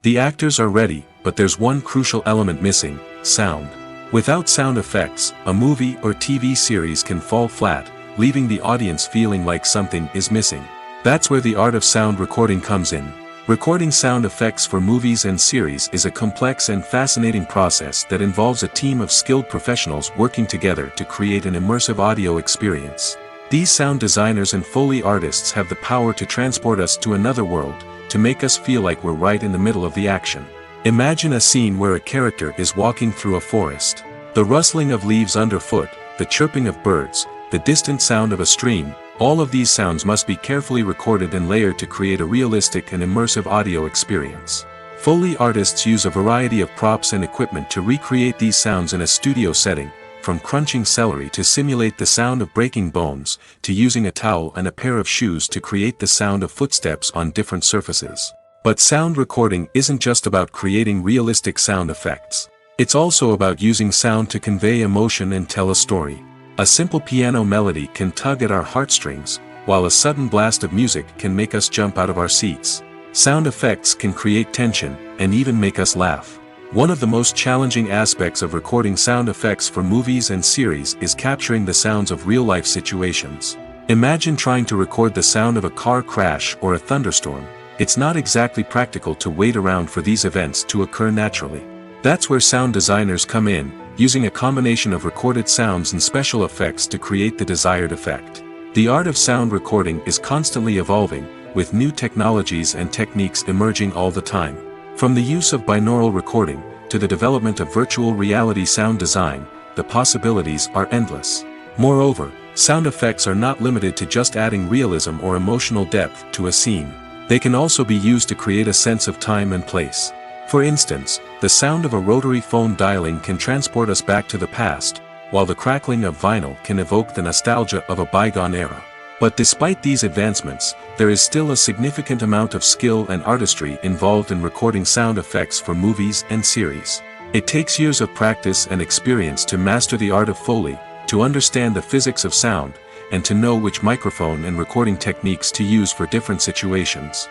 The actors are ready, but there's one crucial element missing: sound. Without sound effects, a movie or TV series can fall flat, leaving the audience feeling like something is missing. That's where the art of sound recording comes in. Recording sound effects for movies and series is a complex and fascinating process that involves a team of skilled professionals working together to create an immersive audio experience. These sound designers and Foley artists have the power to transport us to another world, to make us feel like we're right in the middle of the action. Imagine a scene where a character is walking through a forest. The rustling of leaves underfoot, the chirping of birds, the distant sound of a stream, all of these sounds must be carefully recorded and layered to create a realistic and immersive audio experience. Foley artists use a variety of props and equipment to recreate these sounds in a studio setting, from crunching celery to simulate the sound of breaking bones, to using a towel and a pair of shoes to create the sound of footsteps on different surfaces. But sound recording isn't just about creating realistic sound effects. It's also about using sound to convey emotion and tell a story. A simple piano melody can tug at our heartstrings, while a sudden blast of music can make us jump out of our seats. Sound effects can create tension, and even make us laugh. One of the most challenging aspects of recording sound effects for movies and series is capturing the sounds of real-life situations. Imagine trying to record the sound of a car crash or a thunderstorm. It's not exactly practical to wait around for these events to occur naturally. That's where sound designers come in, using a combination of recorded sounds and special effects to create the desired effect. The art of sound recording is constantly evolving, with new technologies and techniques emerging all the time. From the use of binaural recording, to the development of virtual reality sound design, the possibilities are endless. Moreover, sound effects are not limited to just adding realism or emotional depth to a scene. They can also be used to create a sense of time and place. For instance, the sound of a rotary phone dialing can transport us back to the past, while the crackling of vinyl can evoke the nostalgia of a bygone era. But despite these advancements, there is still a significant amount of skill and artistry involved in recording sound effects for movies and series. It takes years of practice and experience to master the art of Foley, to understand the physics of sound, and to know which microphone and recording techniques to use for different situations.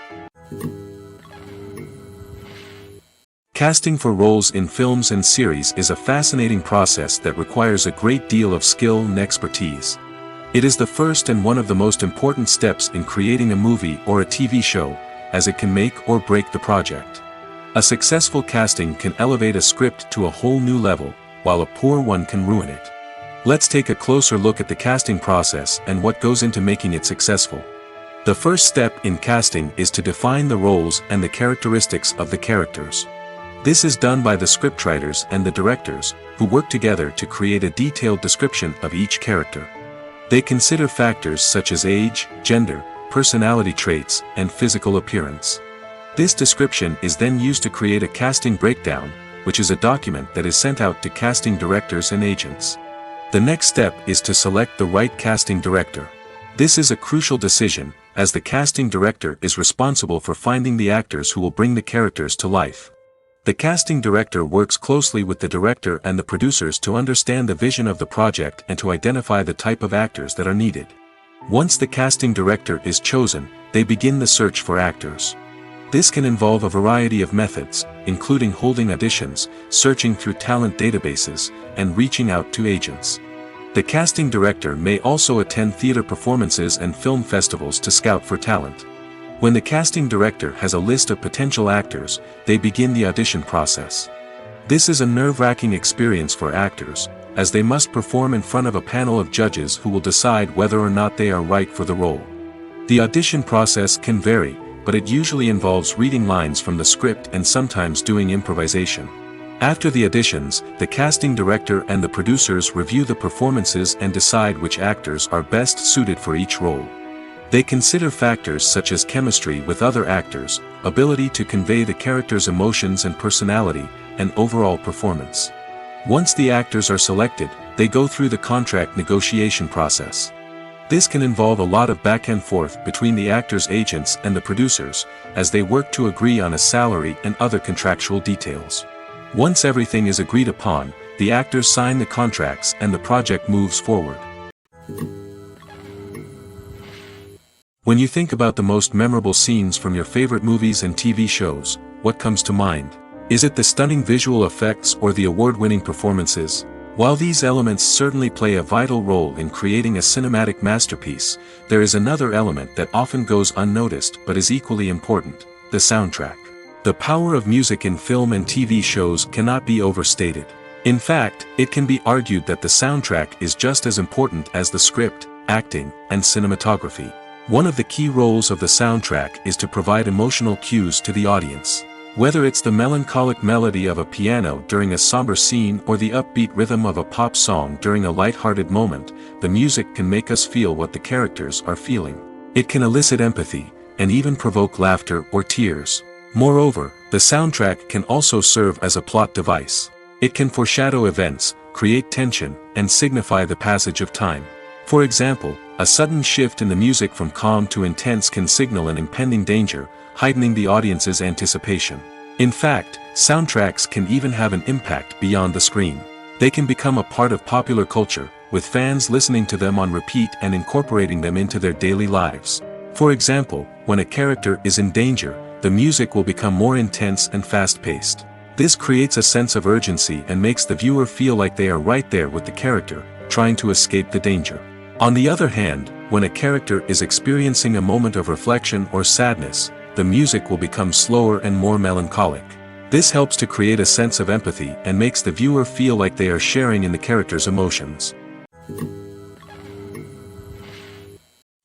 Casting for roles in films and series is a fascinating process that requires a great deal of skill and expertise. It is the first and one of the most important steps in creating a movie or a TV show, as it can make or break the project. A successful casting can elevate a script to a whole new level, while a poor one can ruin it. Let's take a closer look at the casting process and what goes into making it successful. The first step in casting is to define the roles and the characteristics of the characters. This is done by the scriptwriters and the directors, who work together to create a detailed description of each character. They consider factors such as age, gender, personality traits, and physical appearance. This description is then used to create a casting breakdown, which is a document that is sent out to casting directors and agents. The next step is to select the right casting director. This is a crucial decision, as the casting director is responsible for finding the actors who will bring the characters to life. The casting director works closely with the director and the producers to understand the vision of the project and to identify the type of actors that are needed. Once the casting director is chosen, they begin the search for actors. This can involve a variety of methods, including holding auditions, searching through talent databases, and reaching out to agents. The casting director may also attend theater performances and film festivals to scout for talent. When the casting director has a list of potential actors, they begin the audition process. This is a nerve-wracking experience for actors, as they must perform in front of a panel of judges who will decide whether or not they are right for the role. The audition process can vary, but it usually involves reading lines from the script and sometimes doing improvisation. After the auditions, the casting director and the producers review the performances and decide which actors are best suited for each role. They consider factors such as chemistry with other actors, ability to convey the character's emotions and personality, and overall performance. Once the actors are selected, they go through the contract negotiation process. This can involve a lot of back and forth between the actors' agents and the producers, as they work to agree on a salary and other contractual details. Once everything is agreed upon, the actors sign the contracts and the project moves forward. When you think about the most memorable scenes from your favorite movies and TV shows, what comes to mind? Is it the stunning visual effects or the award-winning performances? While these elements certainly play a vital role in creating a cinematic masterpiece, there is another element that often goes unnoticed but is equally important: the soundtrack. The power of music in film and TV shows cannot be overstated. In fact, it can be argued that the soundtrack is just as important as the script, acting, and cinematography. One of the key roles of the soundtrack is to provide emotional cues to the audience. Whether it's the melancholic melody of a piano during a somber scene or the upbeat rhythm of a pop song during a light-hearted moment, the music can make us feel what the characters are feeling. It can elicit empathy, and even provoke laughter or tears. Moreover, the soundtrack can also serve as a plot device. It can foreshadow events, create tension, and signify the passage of time. For example, a sudden shift in the music from calm to intense can signal an impending danger, heightening the audience's anticipation. In fact, soundtracks can even have an impact beyond the screen. They can become a part of popular culture, with fans listening to them on repeat and incorporating them into their daily lives. For example, when a character is in danger, the music will become more intense and fast-paced. This creates a sense of urgency and makes the viewer feel like they are right there with the character, trying to escape the danger. On the other hand, when a character is experiencing a moment of reflection or sadness, the music will become slower and more melancholic. This helps to create a sense of empathy and makes the viewer feel like they are sharing in the character's emotions.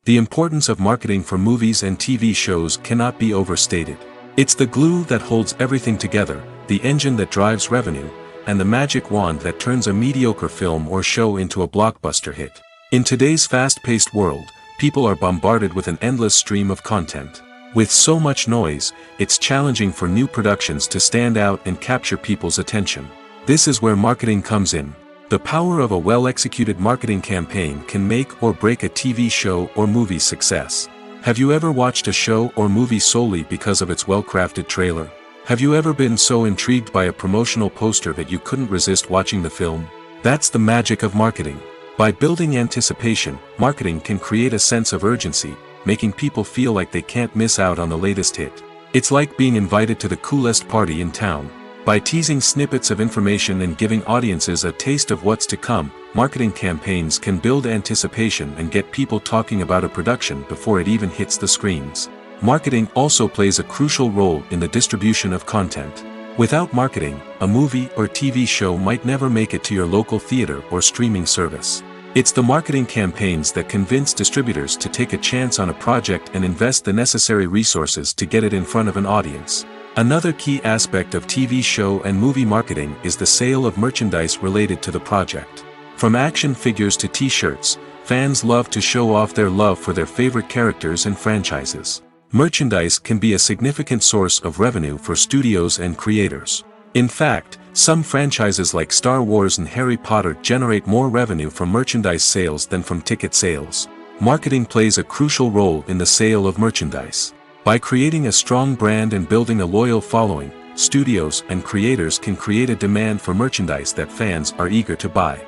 The importance of marketing for movies and TV shows cannot be overstated. It's the glue that holds everything together, the engine that drives revenue, and the magic wand that turns a mediocre film or show into a blockbuster hit. In today's fast-paced world, people are bombarded with an endless stream of content. With so much noise, it's challenging for new productions to stand out and capture people's attention. This is where marketing comes in. The power of a well-executed marketing campaign can make or break a TV show or movie's success. Have you ever watched a show or movie solely because of its well-crafted trailer? Have you ever been so intrigued by a promotional poster that you couldn't resist watching the film? That's the magic of marketing. By building anticipation, marketing can create a sense of urgency, making people feel like they can't miss out on the latest hit. It's like being invited to the coolest party in town. By teasing snippets of information and giving audiences a taste of what's to come, marketing campaigns can build anticipation and get people talking about a production before it even hits the screens. Marketing also plays a crucial role in the distribution of content. Without marketing, a movie or TV show might never make it to your local theater or streaming service. It's the marketing campaigns that convince distributors to take a chance on a project and invest the necessary resources to get it in front of an audience. Another key aspect of TV show and movie marketing is the sale of merchandise related to the project. From action figures to t-shirts, fans love to show off their love for their favorite characters and franchises. Merchandise can be a significant source of revenue for studios and creators. In fact, some franchises like Star Wars and Harry Potter generate more revenue from merchandise sales than from ticket sales. Marketing plays a crucial role in the sale of merchandise. By creating a strong brand and building a loyal following, studios and creators can create a demand for merchandise that fans are eager to buy.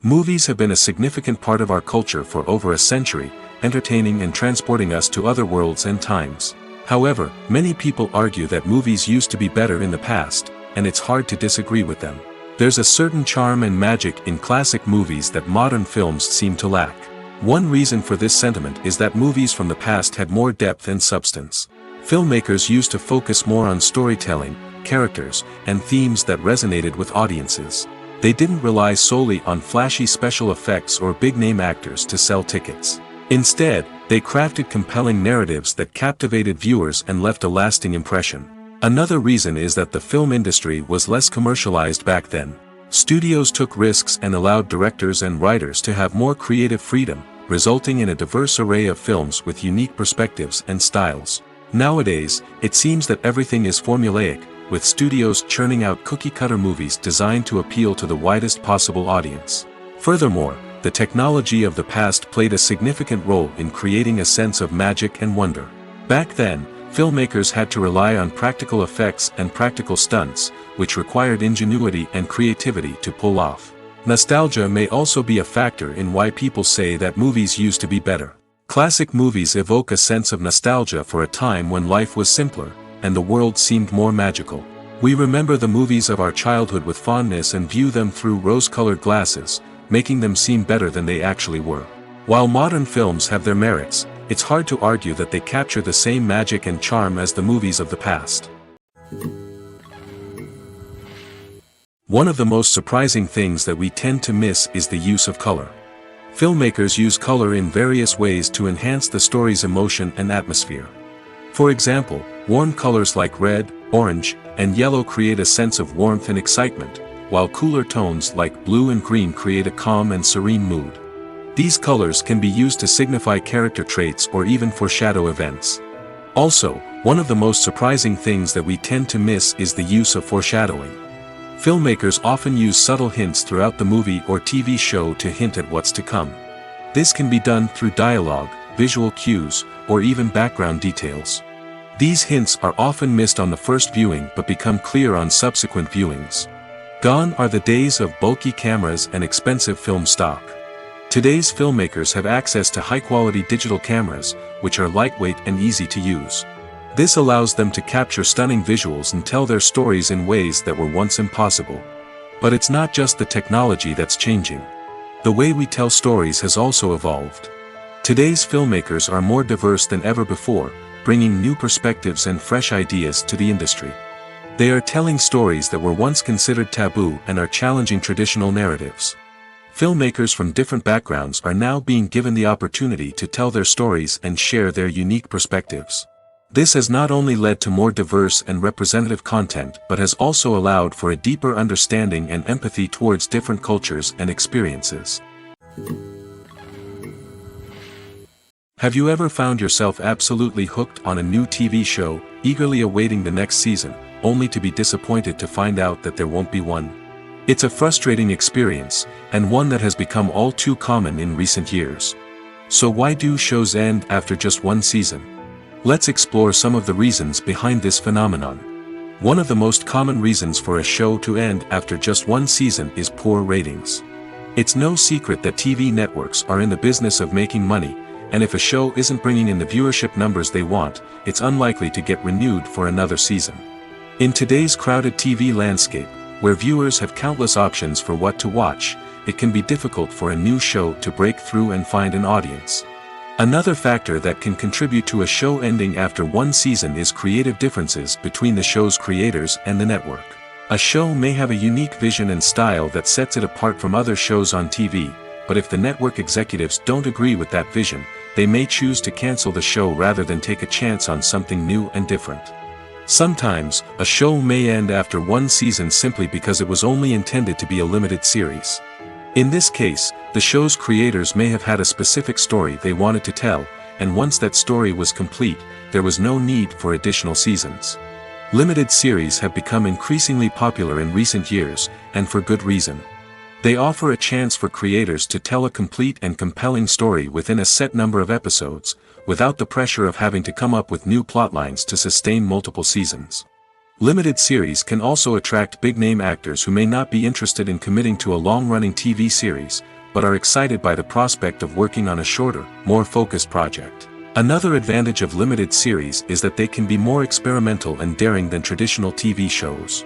Movies have been a significant part of our culture for over a century, entertaining and transporting us to other worlds and times. However, many people argue that movies used to be better in the past, and it's hard to disagree with them. There's a certain charm and magic in classic movies that modern films seem to lack. One reason for this sentiment is that movies from the past had more depth and substance. Filmmakers used to focus more on storytelling, characters, and themes that resonated with audiences. They didn't rely solely on flashy special effects or big-name actors to sell tickets. Instead, they crafted compelling narratives that captivated viewers and left a lasting impression. Another reason is that the film industry was less commercialized back then. Studios took risks and allowed directors and writers to have more creative freedom, resulting in a diverse array of films with unique perspectives and styles. Nowadays, it seems that everything is formulaic, with studios churning out cookie-cutter movies designed to appeal to the widest possible audience. Furthermore, the technology of the past played a significant role in creating a sense of magic and wonder. Back then, filmmakers had to rely on practical effects and practical stunts, which required ingenuity and creativity to pull off. Nostalgia may also be a factor in why people say that movies used to be better. Classic movies evoke a sense of nostalgia for a time when life was simpler, and the world seemed more magical. We remember the movies of our childhood with fondness and view them through rose-colored glasses, making them seem better than they actually were. While modern films have their merits, it's hard to argue that they capture the same magic and charm as the movies of the past. One of the most surprising things that we tend to miss is the use of color. Filmmakers use color in various ways to enhance the story's emotion and atmosphere. For example, warm colors like red, orange, and yellow create a sense of warmth and excitement, while cooler tones like blue and green create a calm and serene mood. These colors can be used to signify character traits or even foreshadow events. Also, one of the most surprising things that we tend to miss is the use of foreshadowing. Filmmakers often use subtle hints throughout the movie or TV show to hint at what's to come. This can be done through dialogue, visual cues, or even background details. These hints are often missed on the first viewing but become clear on subsequent viewings. Gone are the days of bulky cameras and expensive film stock. Today's filmmakers have access to high-quality digital cameras, which are lightweight and easy to use. This allows them to capture stunning visuals and tell their stories in ways that were once impossible. But it's not just the technology that's changing. The way we tell stories has also evolved. Today's filmmakers are more diverse than ever before, bringing new perspectives and fresh ideas to the industry. They are telling stories that were once considered taboo and are challenging traditional narratives. Filmmakers from different backgrounds are now being given the opportunity to tell their stories and share their unique perspectives. This has not only led to more diverse and representative content but has also allowed for a deeper understanding and empathy towards different cultures and experiences. Have you ever found yourself absolutely hooked on a new TV show, eagerly awaiting the next season, only to be disappointed to find out that there won't be one? It's a frustrating experience, and one that has become all too common in recent years. So why do shows end after just one season? Let's explore some of the reasons behind this phenomenon. One of the most common reasons for a show to end after just one season is poor ratings. It's no secret that TV networks are in the business of making money, and if a show isn't bringing in the viewership numbers they want, it's unlikely to get renewed for another season. In today's crowded TV landscape, where viewers have countless options for what to watch, it can be difficult for a new show to break through and find an audience. Another factor that can contribute to a show ending after one season is creative differences between the show's creators and the network. A show may have a unique vision and style that sets it apart from other shows on TV, but if the network executives don't agree with that vision, they may choose to cancel the show rather than take a chance on something new and different. Sometimes, a show may end after one season simply because it was only intended to be a limited series. In this case, the show's creators may have had a specific story they wanted to tell, and once that story was complete, there was no need for additional seasons. Limited series have become increasingly popular in recent years, and for good reason. They offer a chance for creators to tell a complete and compelling story within a set number of episodes, without the pressure of having to come up with new plotlines to sustain multiple seasons. Limited series can also attract big-name actors who may not be interested in committing to a long-running TV series, but are excited by the prospect of working on a shorter, more focused project. Another advantage of limited series is that they can be more experimental and daring than traditional TV shows.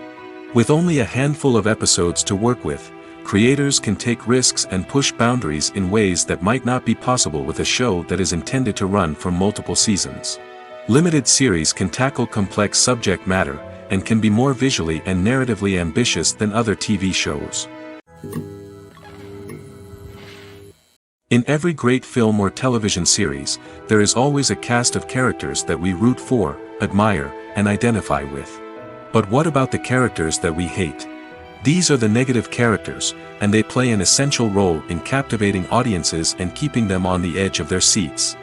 With only a handful of episodes to work with, creators can take risks and push boundaries in ways that might not be possible with a show that is intended to run for multiple seasons. Limited series can tackle complex subject matter, and can be more visually and narratively ambitious than other TV shows. In every great film or television series, there is always a cast of characters that we root for, admire, and identify with. But what about the characters that we hate? These are the negative characters, and they play an essential role in captivating audiences and keeping them on the edge of their seats.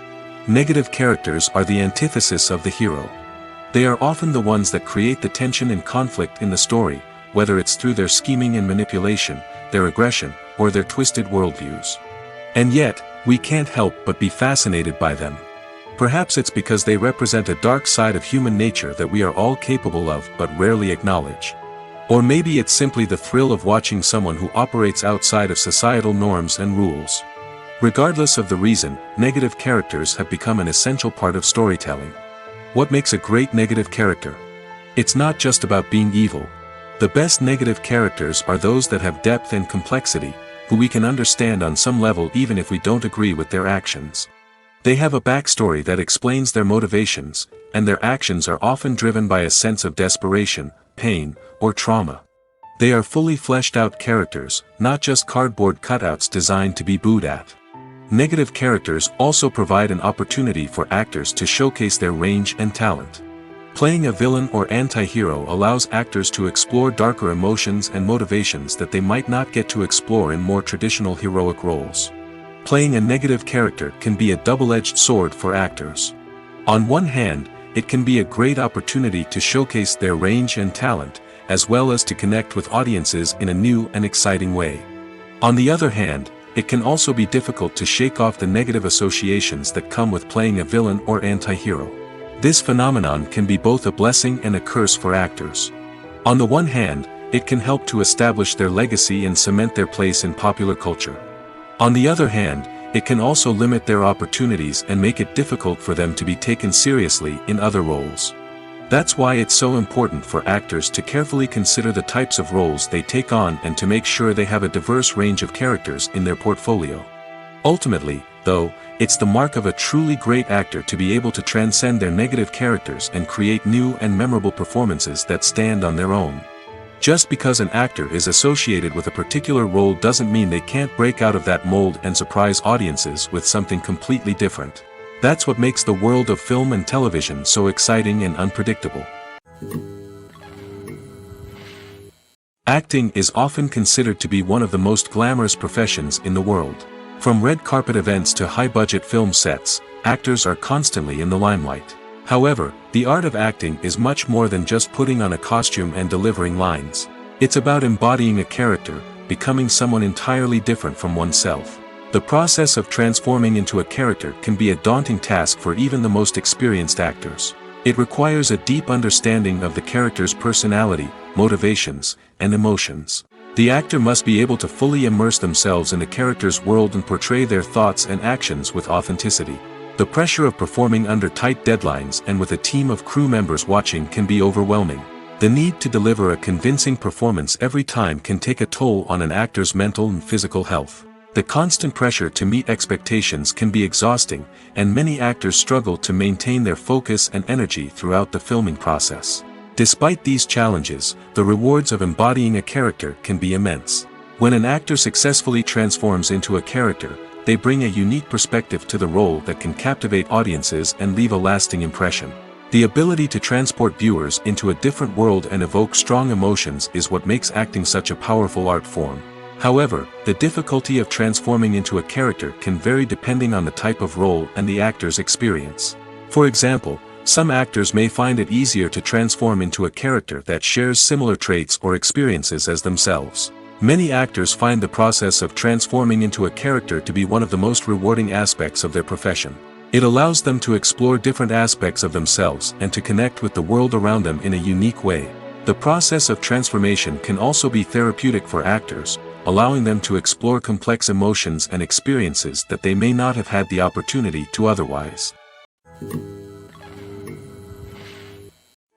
Negative characters are the antithesis of the hero. They are often the ones that create the tension and conflict in the story, whether it's through their scheming and manipulation, their aggression, or their twisted worldviews. And yet, we can't help but be fascinated by them. Perhaps it's because they represent a dark side of human nature that we are all capable of but rarely acknowledge. Or maybe it's simply the thrill of watching someone who operates outside of societal norms and rules. Regardless of the reason, negative characters have become an essential part of storytelling. What makes a great negative character? It's not just about being evil. The best negative characters are those that have depth and complexity, who we can understand on some level even if we don't agree with their actions. They have a backstory that explains their motivations, and their actions are often driven by a sense of desperation, pain, or trauma. They are fully fleshed out characters, not just cardboard cutouts designed to be booed at. Negative characters also provide an opportunity for actors to showcase their range and talent. Playing a villain or anti-hero allows actors to explore darker emotions and motivations that they might not get to explore in more traditional heroic roles. Playing a negative character can be a double-edged sword for actors. On one hand, it can be a great opportunity to showcase their range and talent, as well as to connect with audiences in a new and exciting way. On the other hand, it can also be difficult to shake off the negative associations that come with playing a villain or anti-hero. This phenomenon can be both a blessing and a curse for actors. On the one hand, it can help to establish their legacy and cement their place in popular culture. On the other hand, it can also limit their opportunities and make it difficult for them to be taken seriously in other roles. That's why it's so important for actors to carefully consider the types of roles they take on and to make sure they have a diverse range of characters in their portfolio. Ultimately, though, it's the mark of a truly great actor to be able to transcend their negative characters and create new and memorable performances that stand on their own. Just because an actor is associated with a particular role doesn't mean they can't break out of that mold and surprise audiences with something completely different. That's what makes the world of film and television so exciting and unpredictable. Acting is often considered to be one of the most glamorous professions in the world. From red carpet events to high-budget film sets, actors are constantly in the limelight. However, the art of acting is much more than just putting on a costume and delivering lines. It's about embodying a character, becoming someone entirely different from oneself. The process of transforming into a character can be a daunting task for even the most experienced actors. It requires a deep understanding of the character's personality, motivations, and emotions. The actor must be able to fully immerse themselves in the character's world and portray their thoughts and actions with authenticity. The pressure of performing under tight deadlines and with a team of crew members watching can be overwhelming. The need to deliver a convincing performance every time can take a toll on an actor's mental and physical health. The constant pressure to meet expectations can be exhausting, and many actors struggle to maintain their focus and energy throughout the filming process. Despite these challenges, the rewards of embodying a character can be immense. When an actor successfully transforms into a character, they bring a unique perspective to the role that can captivate audiences and leave a lasting impression. The ability to transport viewers into a different world and evoke strong emotions is what makes acting such a powerful art form. However, the difficulty of transforming into a character can vary depending on the type of role and the actor's experience. For example, some actors may find it easier to transform into a character that shares similar traits or experiences as themselves. Many actors find the process of transforming into a character to be one of the most rewarding aspects of their profession. It allows them to explore different aspects of themselves and to connect with the world around them in a unique way. The process of transformation can also be therapeutic for actors, allowing them to explore complex emotions and experiences that they may not have had the opportunity to otherwise.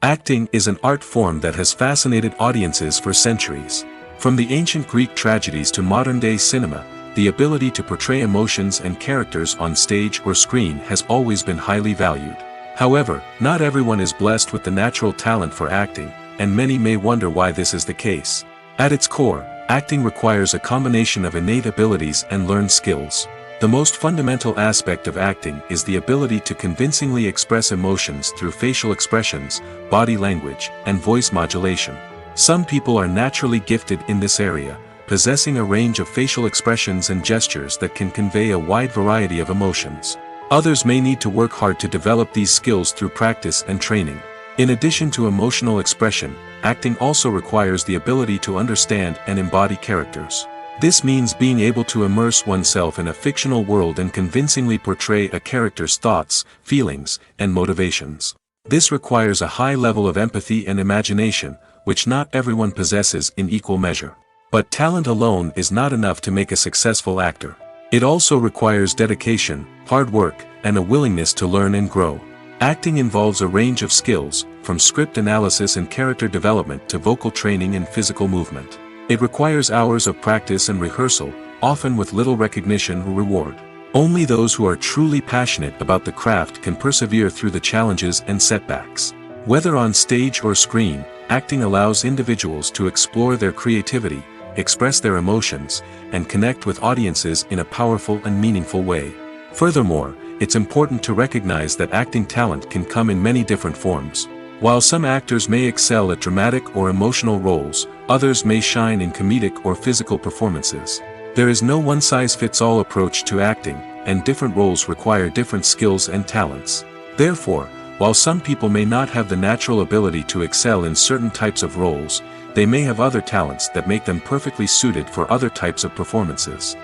Acting is an art form that has fascinated audiences for centuries. From the ancient Greek tragedies to modern-day cinema, the ability to portray emotions and characters on stage or screen has always been highly valued. However, not everyone is blessed with the natural talent for acting, and many may wonder why this is the case. At its core, acting requires a combination of innate abilities and learned skills. The most fundamental aspect of acting is the ability to convincingly express emotions through facial expressions, body language, and voice modulation. Some people are naturally gifted in this area, possessing a range of facial expressions and gestures that can convey a wide variety of emotions. Others may need to work hard to develop these skills through practice and training. In addition to emotional expression, acting also requires the ability to understand and embody characters. This means being able to immerse oneself in a fictional world and convincingly portray a character's thoughts, feelings, and motivations. This requires a high level of empathy and imagination, which not everyone possesses in equal measure. But talent alone is not enough to make a successful actor. It also requires dedication, hard work, and a willingness to learn and grow. Acting involves a range of skills, from script analysis and character development to vocal training and physical movement. It requires hours of practice and rehearsal, often with little recognition or reward. Only those who are truly passionate about the craft can persevere through the challenges and setbacks. Whether on stage or screen, acting allows individuals to explore their creativity, express their emotions, and connect with audiences in a powerful and meaningful way. Furthermore, it's important to recognize that acting talent can come in many different forms. While some actors may excel at dramatic or emotional roles, others may shine in comedic or physical performances. There is no one-size-fits-all approach to acting, and different roles require different skills and talents. Therefore, while some people may not have the natural ability to excel in certain types of roles, they may have other talents that make them perfectly suited for other types of performances.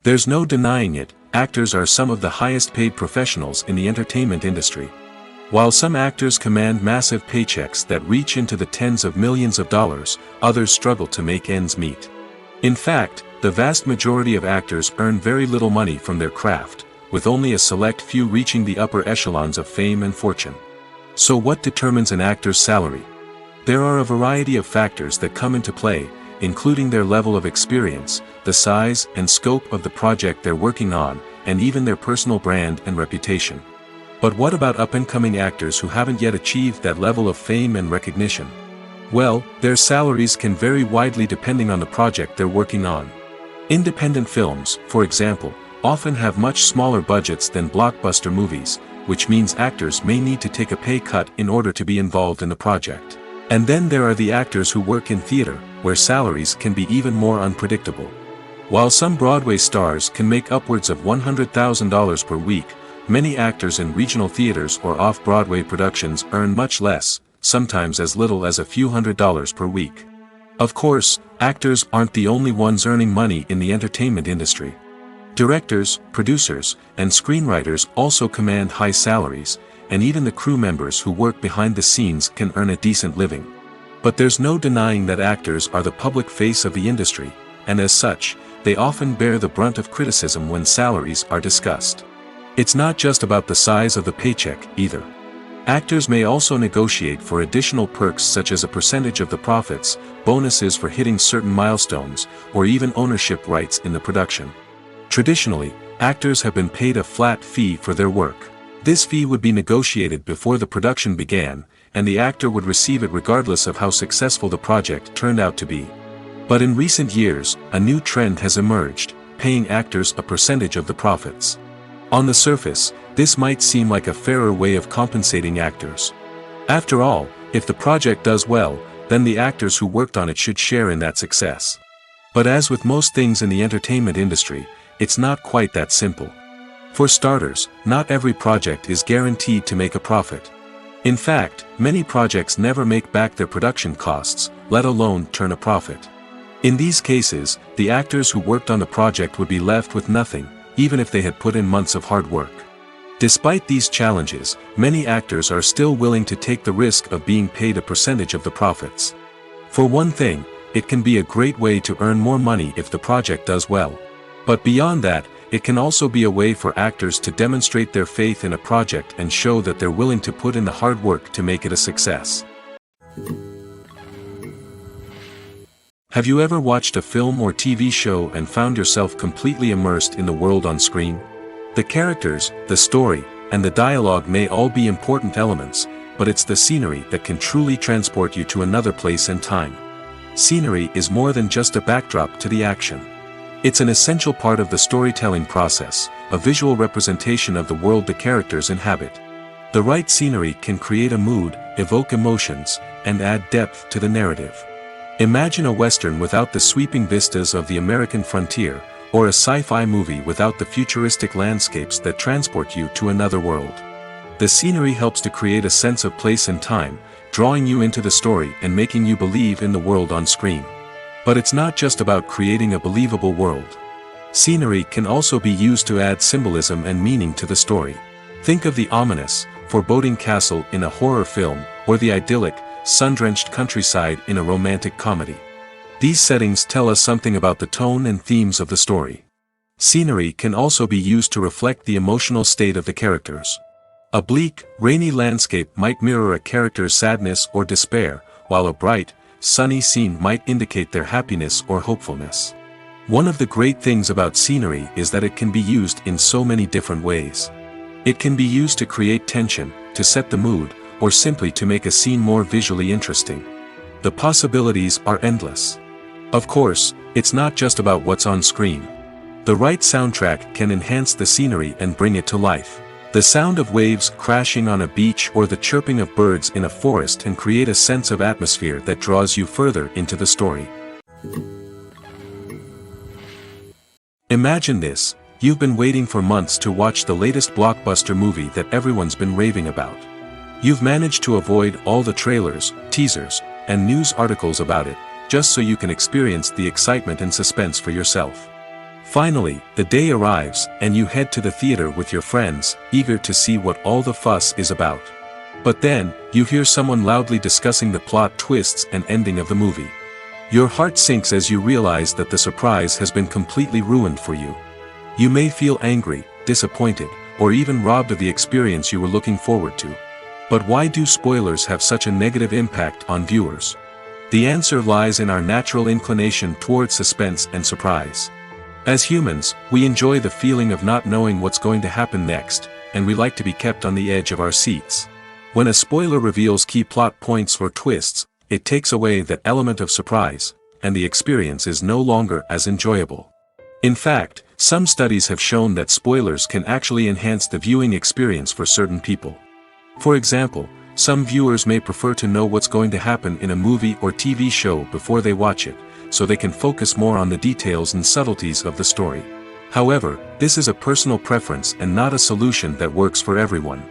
There's no denying it, actors are some of the highest-paid professionals in the entertainment industry. While some actors command massive paychecks that reach into the tens of millions of dollars, others struggle to make ends meet. In fact, the vast majority of actors earn very little money from their craft, with only a select few reaching the upper echelons of fame and fortune. So what determines an actor's salary? There are a variety of factors that come into play, including their level of experience, the size and scope of the project they're working on, and even their personal brand and reputation. But what about up-and-coming actors who haven't yet achieved that level of fame and recognition? Well, their salaries can vary widely depending on the project they're working on. Independent films, for example, often have much smaller budgets than blockbuster movies, which means actors may need to take a pay cut in order to be involved in the project. And then there are the actors who work in theater, where salaries can be even more unpredictable. While some Broadway stars can make upwards of $100,000 per week, many actors in regional theaters or off-Broadway productions earn much less, sometimes as little as a few $100s per week. Of course, actors aren't the only ones earning money in the entertainment industry. Directors, producers, and screenwriters also command high salaries, and even the crew members who work behind the scenes can earn a decent living. But there's no denying that actors are the public face of the industry, and as such, they often bear the brunt of criticism when salaries are discussed. It's not just about the size of the paycheck, either. Actors may also negotiate for additional perks such as a percentage of the profits, bonuses for hitting certain milestones, or even ownership rights in the production. Traditionally, actors have been paid a flat fee for their work. This fee would be negotiated before the production began, and the actor would receive it regardless of how successful the project turned out to be. But in recent years, a new trend has emerged, paying actors a percentage of the profits. On the surface, this might seem like a fairer way of compensating actors. After all, if the project does well, then the actors who worked on it should share in that success. But as with most things in the entertainment industry, it's not quite that simple. For starters, not every project is guaranteed to make a profit. In fact, many projects never make back their production costs, let alone turn a profit. In these cases, the actors who worked on the project would be left with nothing, even if they had put in months of hard work. Despite these challenges, many actors are still willing to take the risk of being paid a percentage of the profits. For one thing, it can be a great way to earn more money if the project does well. But beyond that, it can also be a way for actors to demonstrate their faith in a project and show that they're willing to put in the hard work to make it a success. Have you ever watched a film or TV show and found yourself completely immersed in the world on screen? The characters, the story, and the dialogue may all be important elements, but it's the scenery that can truly transport you to another place and time. Scenery is more than just a backdrop to the action. It's an essential part of the storytelling process, a visual representation of the world the characters inhabit. The right scenery can create a mood, evoke emotions, and add depth to the narrative. Imagine a Western without the sweeping vistas of the American frontier, or a sci-fi movie without the futuristic landscapes that transport you to another world. The scenery helps to create a sense of place and time, drawing you into the story and making you believe in the world on screen. But it's not just about creating a believable world. Scenery can also be used to add symbolism and meaning to the story. Think of the ominous, foreboding castle in a horror film, or the idyllic, sun-drenched countryside in a romantic comedy. These settings tell us something about the tone and themes of the story. Scenery can also be used to reflect the emotional state of the characters. A bleak, rainy landscape might mirror a character's sadness or despair, while a bright, sunny scene might indicate their happiness or hopefulness. One of the great things about scenery is that it can be used in so many different ways. It can be used to create tension, to set the mood, or simply to make a scene more visually interesting. The possibilities are endless. Of course, it's not just about what's on screen. The right soundtrack can enhance the scenery and bring it to life. The sound of waves crashing on a beach or the chirping of birds in a forest can create a sense of atmosphere that draws you further into the story. Imagine this: you've been waiting for months to watch the latest blockbuster movie that everyone's been raving about. You've managed to avoid all the trailers, teasers, and news articles about it, just so you can experience the excitement and suspense for yourself. Finally, the day arrives, and you head to the theater with your friends, eager to see what all the fuss is about. But then, you hear someone loudly discussing the plot twists and ending of the movie. Your heart sinks as you realize that the surprise has been completely ruined for you. You may feel angry, disappointed, or even robbed of the experience you were looking forward to. But why do spoilers have such a negative impact on viewers? The answer lies in our natural inclination toward suspense and surprise. As humans, we enjoy the feeling of not knowing what's going to happen next, and we like to be kept on the edge of our seats. When a spoiler reveals key plot points or twists, it takes away that element of surprise, and the experience is no longer as enjoyable. In fact, some studies have shown that spoilers can actually enhance the viewing experience for certain people. For example, some viewers may prefer to know what's going to happen in a movie or TV show before they watch it, so they can focus more on the details and subtleties of the story. However, this is a personal preference and not a solution that works for everyone.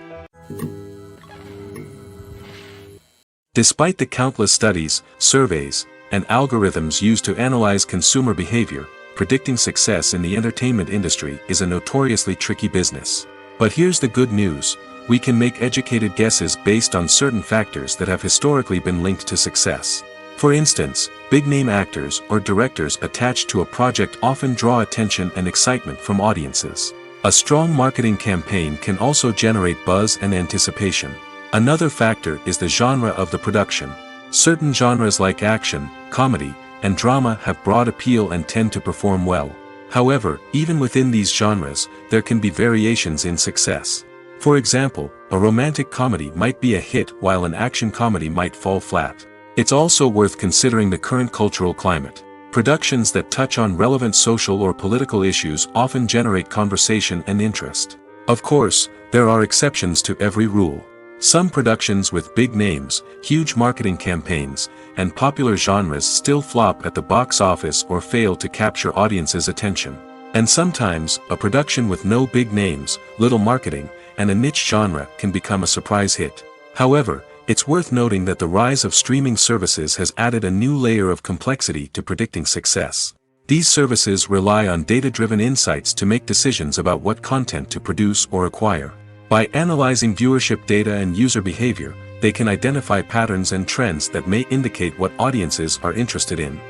Despite the countless studies, surveys, and algorithms used to analyze consumer behavior, predicting success in the entertainment industry is a notoriously tricky business. But here's the good news: we can make educated guesses based on certain factors that have historically been linked to success. For instance, big-name actors or directors attached to a project often draw attention and excitement from audiences. A strong marketing campaign can also generate buzz and anticipation. Another factor is the genre of the production. Certain genres like action, comedy, and drama have broad appeal and tend to perform well. However, even within these genres, there can be variations in success. For example, a romantic comedy might be a hit while an action comedy might fall flat. It's also worth considering the current cultural climate. Productions that touch on relevant social or political issues often generate conversation and interest. Of course, there are exceptions to every rule. Some productions with big names, huge marketing campaigns, and popular genres still flop at the box office or fail to capture audiences' attention. And sometimes, a production with no big names, little marketing, and a niche genre can become a surprise hit. However, it's worth noting that the rise of streaming services has added a new layer of complexity to predicting success. These services rely on data-driven insights to make decisions about what content to produce or acquire. By analyzing viewership data and user behavior, they can identify patterns and trends that may indicate what audiences are interested in.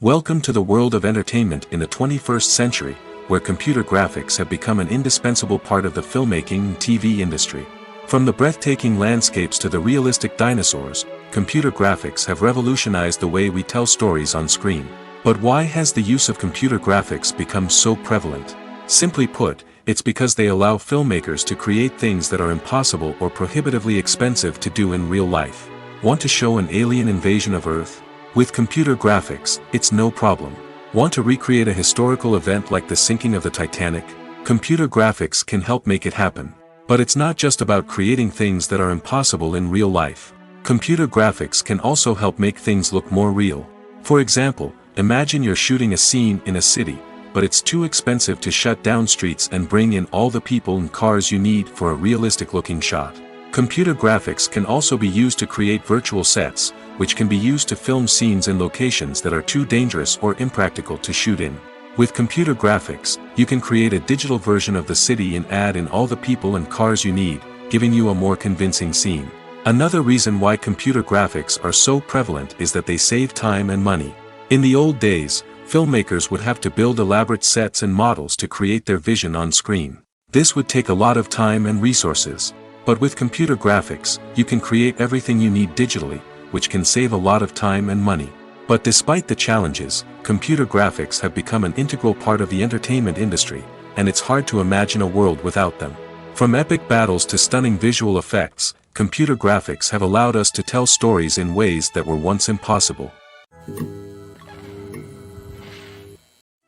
Welcome to the world of entertainment in the 21st century, where computer graphics have become an indispensable part of the filmmaking and TV industry. From the breathtaking landscapes to the realistic dinosaurs, computer graphics have revolutionized the way we tell stories on screen. But why has the use of computer graphics become so prevalent? Simply put, it's because they allow filmmakers to create things that are impossible or prohibitively expensive to do in real life. Want to show an alien invasion of Earth? With computer graphics, it's no problem. Want to recreate a historical event like the sinking of the Titanic? Computer graphics can help make it happen. But it's not just about creating things that are impossible in real life. Computer graphics can also help make things look more real. For example, imagine you're shooting a scene in a city, but it's too expensive to shut down streets and bring in all the people and cars you need for a realistic-looking shot. Computer graphics can also be used to create virtual sets, which can be used to film scenes in locations that are too dangerous or impractical to shoot in. With computer graphics, you can create a digital version of the city and add in all the people and cars you need, giving you a more convincing scene. Another reason why computer graphics are so prevalent is that they save time and money. In the old days, filmmakers would have to build elaborate sets and models to create their vision on screen. This would take a lot of time and resources. But with computer graphics, you can create everything you need digitally, which can save a lot of time and money. But despite the challenges, computer graphics have become an integral part of the entertainment industry, and it's hard to imagine a world without them. From epic battles to stunning visual effects, computer graphics have allowed us to tell stories in ways that were once impossible.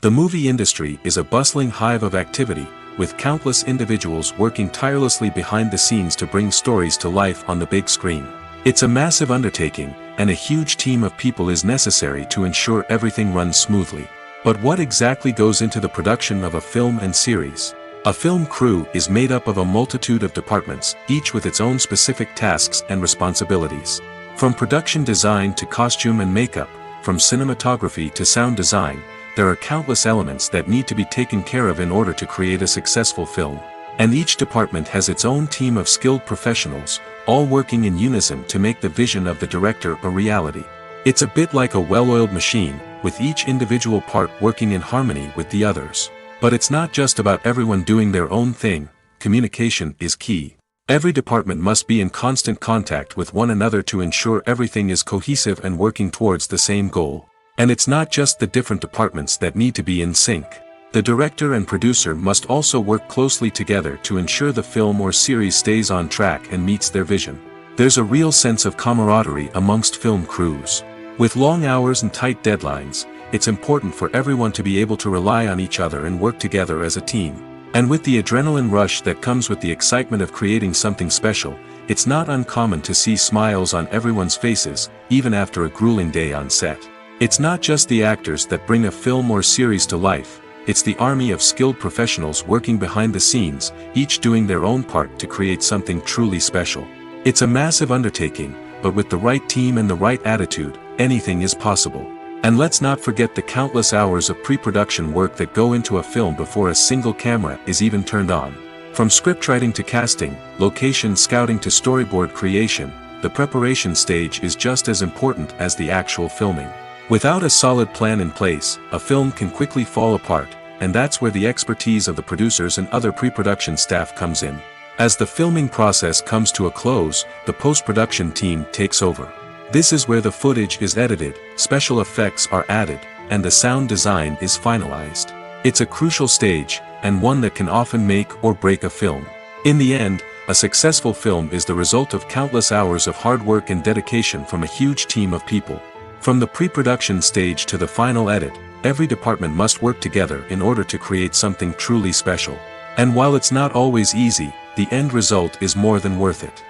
The movie industry is a bustling hive of activity, with countless individuals working tirelessly behind the scenes to bring stories to life on the big screen. It's a massive undertaking, and a huge team of people is necessary to ensure everything runs smoothly. But what exactly goes into the production of a film and series? A film crew is made up of a multitude of departments, each with its own specific tasks and responsibilities. From production design to costume and makeup, from cinematography to sound design, there are countless elements that need to be taken care of in order to create a successful film. And each department has its own team of skilled professionals, all working in unison to make the vision of the director a reality. It's a bit like a well-oiled machine, with each individual part working in harmony with the others. But it's not just about everyone doing their own thing. Communication is key. Every department must be in constant contact with one another to ensure everything is cohesive and working towards the same goal. And it's not just the different departments that need to be in sync. The director and producer must also work closely together to ensure the film or series stays on track and meets their vision. There's a real sense of camaraderie amongst film crews. With long hours and tight deadlines, it's important for everyone to be able to rely on each other and work together as a team. And with the adrenaline rush that comes with the excitement of creating something special, it's not uncommon to see smiles on everyone's faces, even after a grueling day on set. It's not just the actors that bring a film or series to life, it's the army of skilled professionals working behind the scenes, each doing their own part to create something truly special. It's a massive undertaking, but with the right team and the right attitude, anything is possible. And let's not forget the countless hours of pre-production work that go into a film before a single camera is even turned on. From scriptwriting to casting, location scouting to storyboard creation, the preparation stage is just as important as the actual filming. Without a solid plan in place, a film can quickly fall apart, and that's where the expertise of the producers and other pre-production staff comes in. As the filming process comes to a close, the post-production team takes over. This is where the footage is edited, special effects are added, and the sound design is finalized. It's a crucial stage, and one that can often make or break a film. In the end, a successful film is the result of countless hours of hard work and dedication from a huge team of people. From the pre-production stage to the final edit, every department must work together in order to create something truly special. And while it's not always easy, the end result is more than worth it.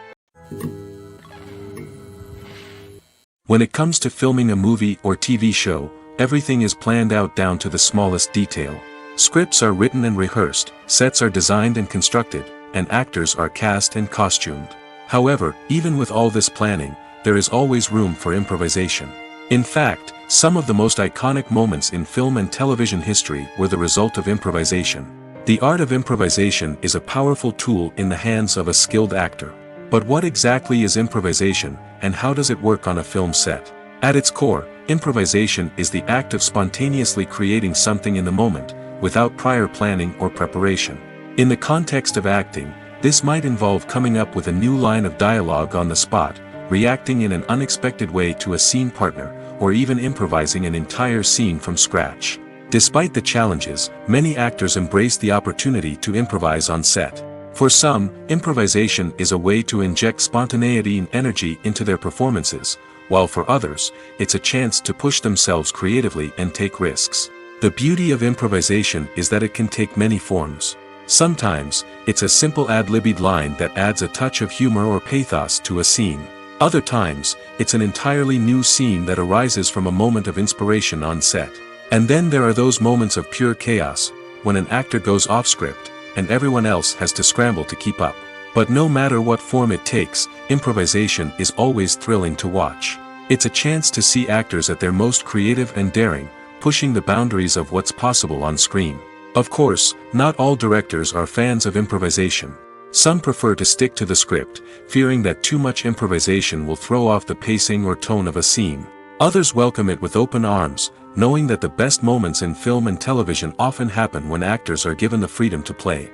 When it comes to filming a movie or TV show, everything is planned out down to the smallest detail. Scripts are written and rehearsed, sets are designed and constructed, and actors are cast and costumed. However, even with all this planning, there is always room for improvisation. In fact, some of the most iconic moments in film and television history were the result of improvisation. The art of improvisation is a powerful tool in the hands of a skilled actor. But what exactly is improvisation, and how does it work on a film set? At its core, improvisation is the act of spontaneously creating something in the moment, without prior planning or preparation. In the context of acting, this might involve coming up with a new line of dialogue on the spot, reacting in an unexpected way to a scene partner, or even improvising an entire scene from scratch. Despite the challenges, many actors embrace the opportunity to improvise on set. For some, improvisation is a way to inject spontaneity and energy into their performances, while for others, it's a chance to push themselves creatively and take risks. The beauty of improvisation is that it can take many forms. Sometimes, it's a simple ad-libbed line that adds a touch of humor or pathos to a scene. Other times, it's an entirely new scene that arises from a moment of inspiration on set. And then there are those moments of pure chaos, when an actor goes off script, and everyone else has to scramble to keep up. But no matter what form it takes, improvisation is always thrilling to watch. It's a chance to see actors at their most creative and daring, pushing the boundaries of what's possible on screen. Of course, not all directors are fans of improvisation. Some prefer to stick to the script, fearing that too much improvisation will throw off the pacing or tone of a scene. Others welcome it with open arms, knowing that the best moments in film and television often happen when actors are given the freedom to play.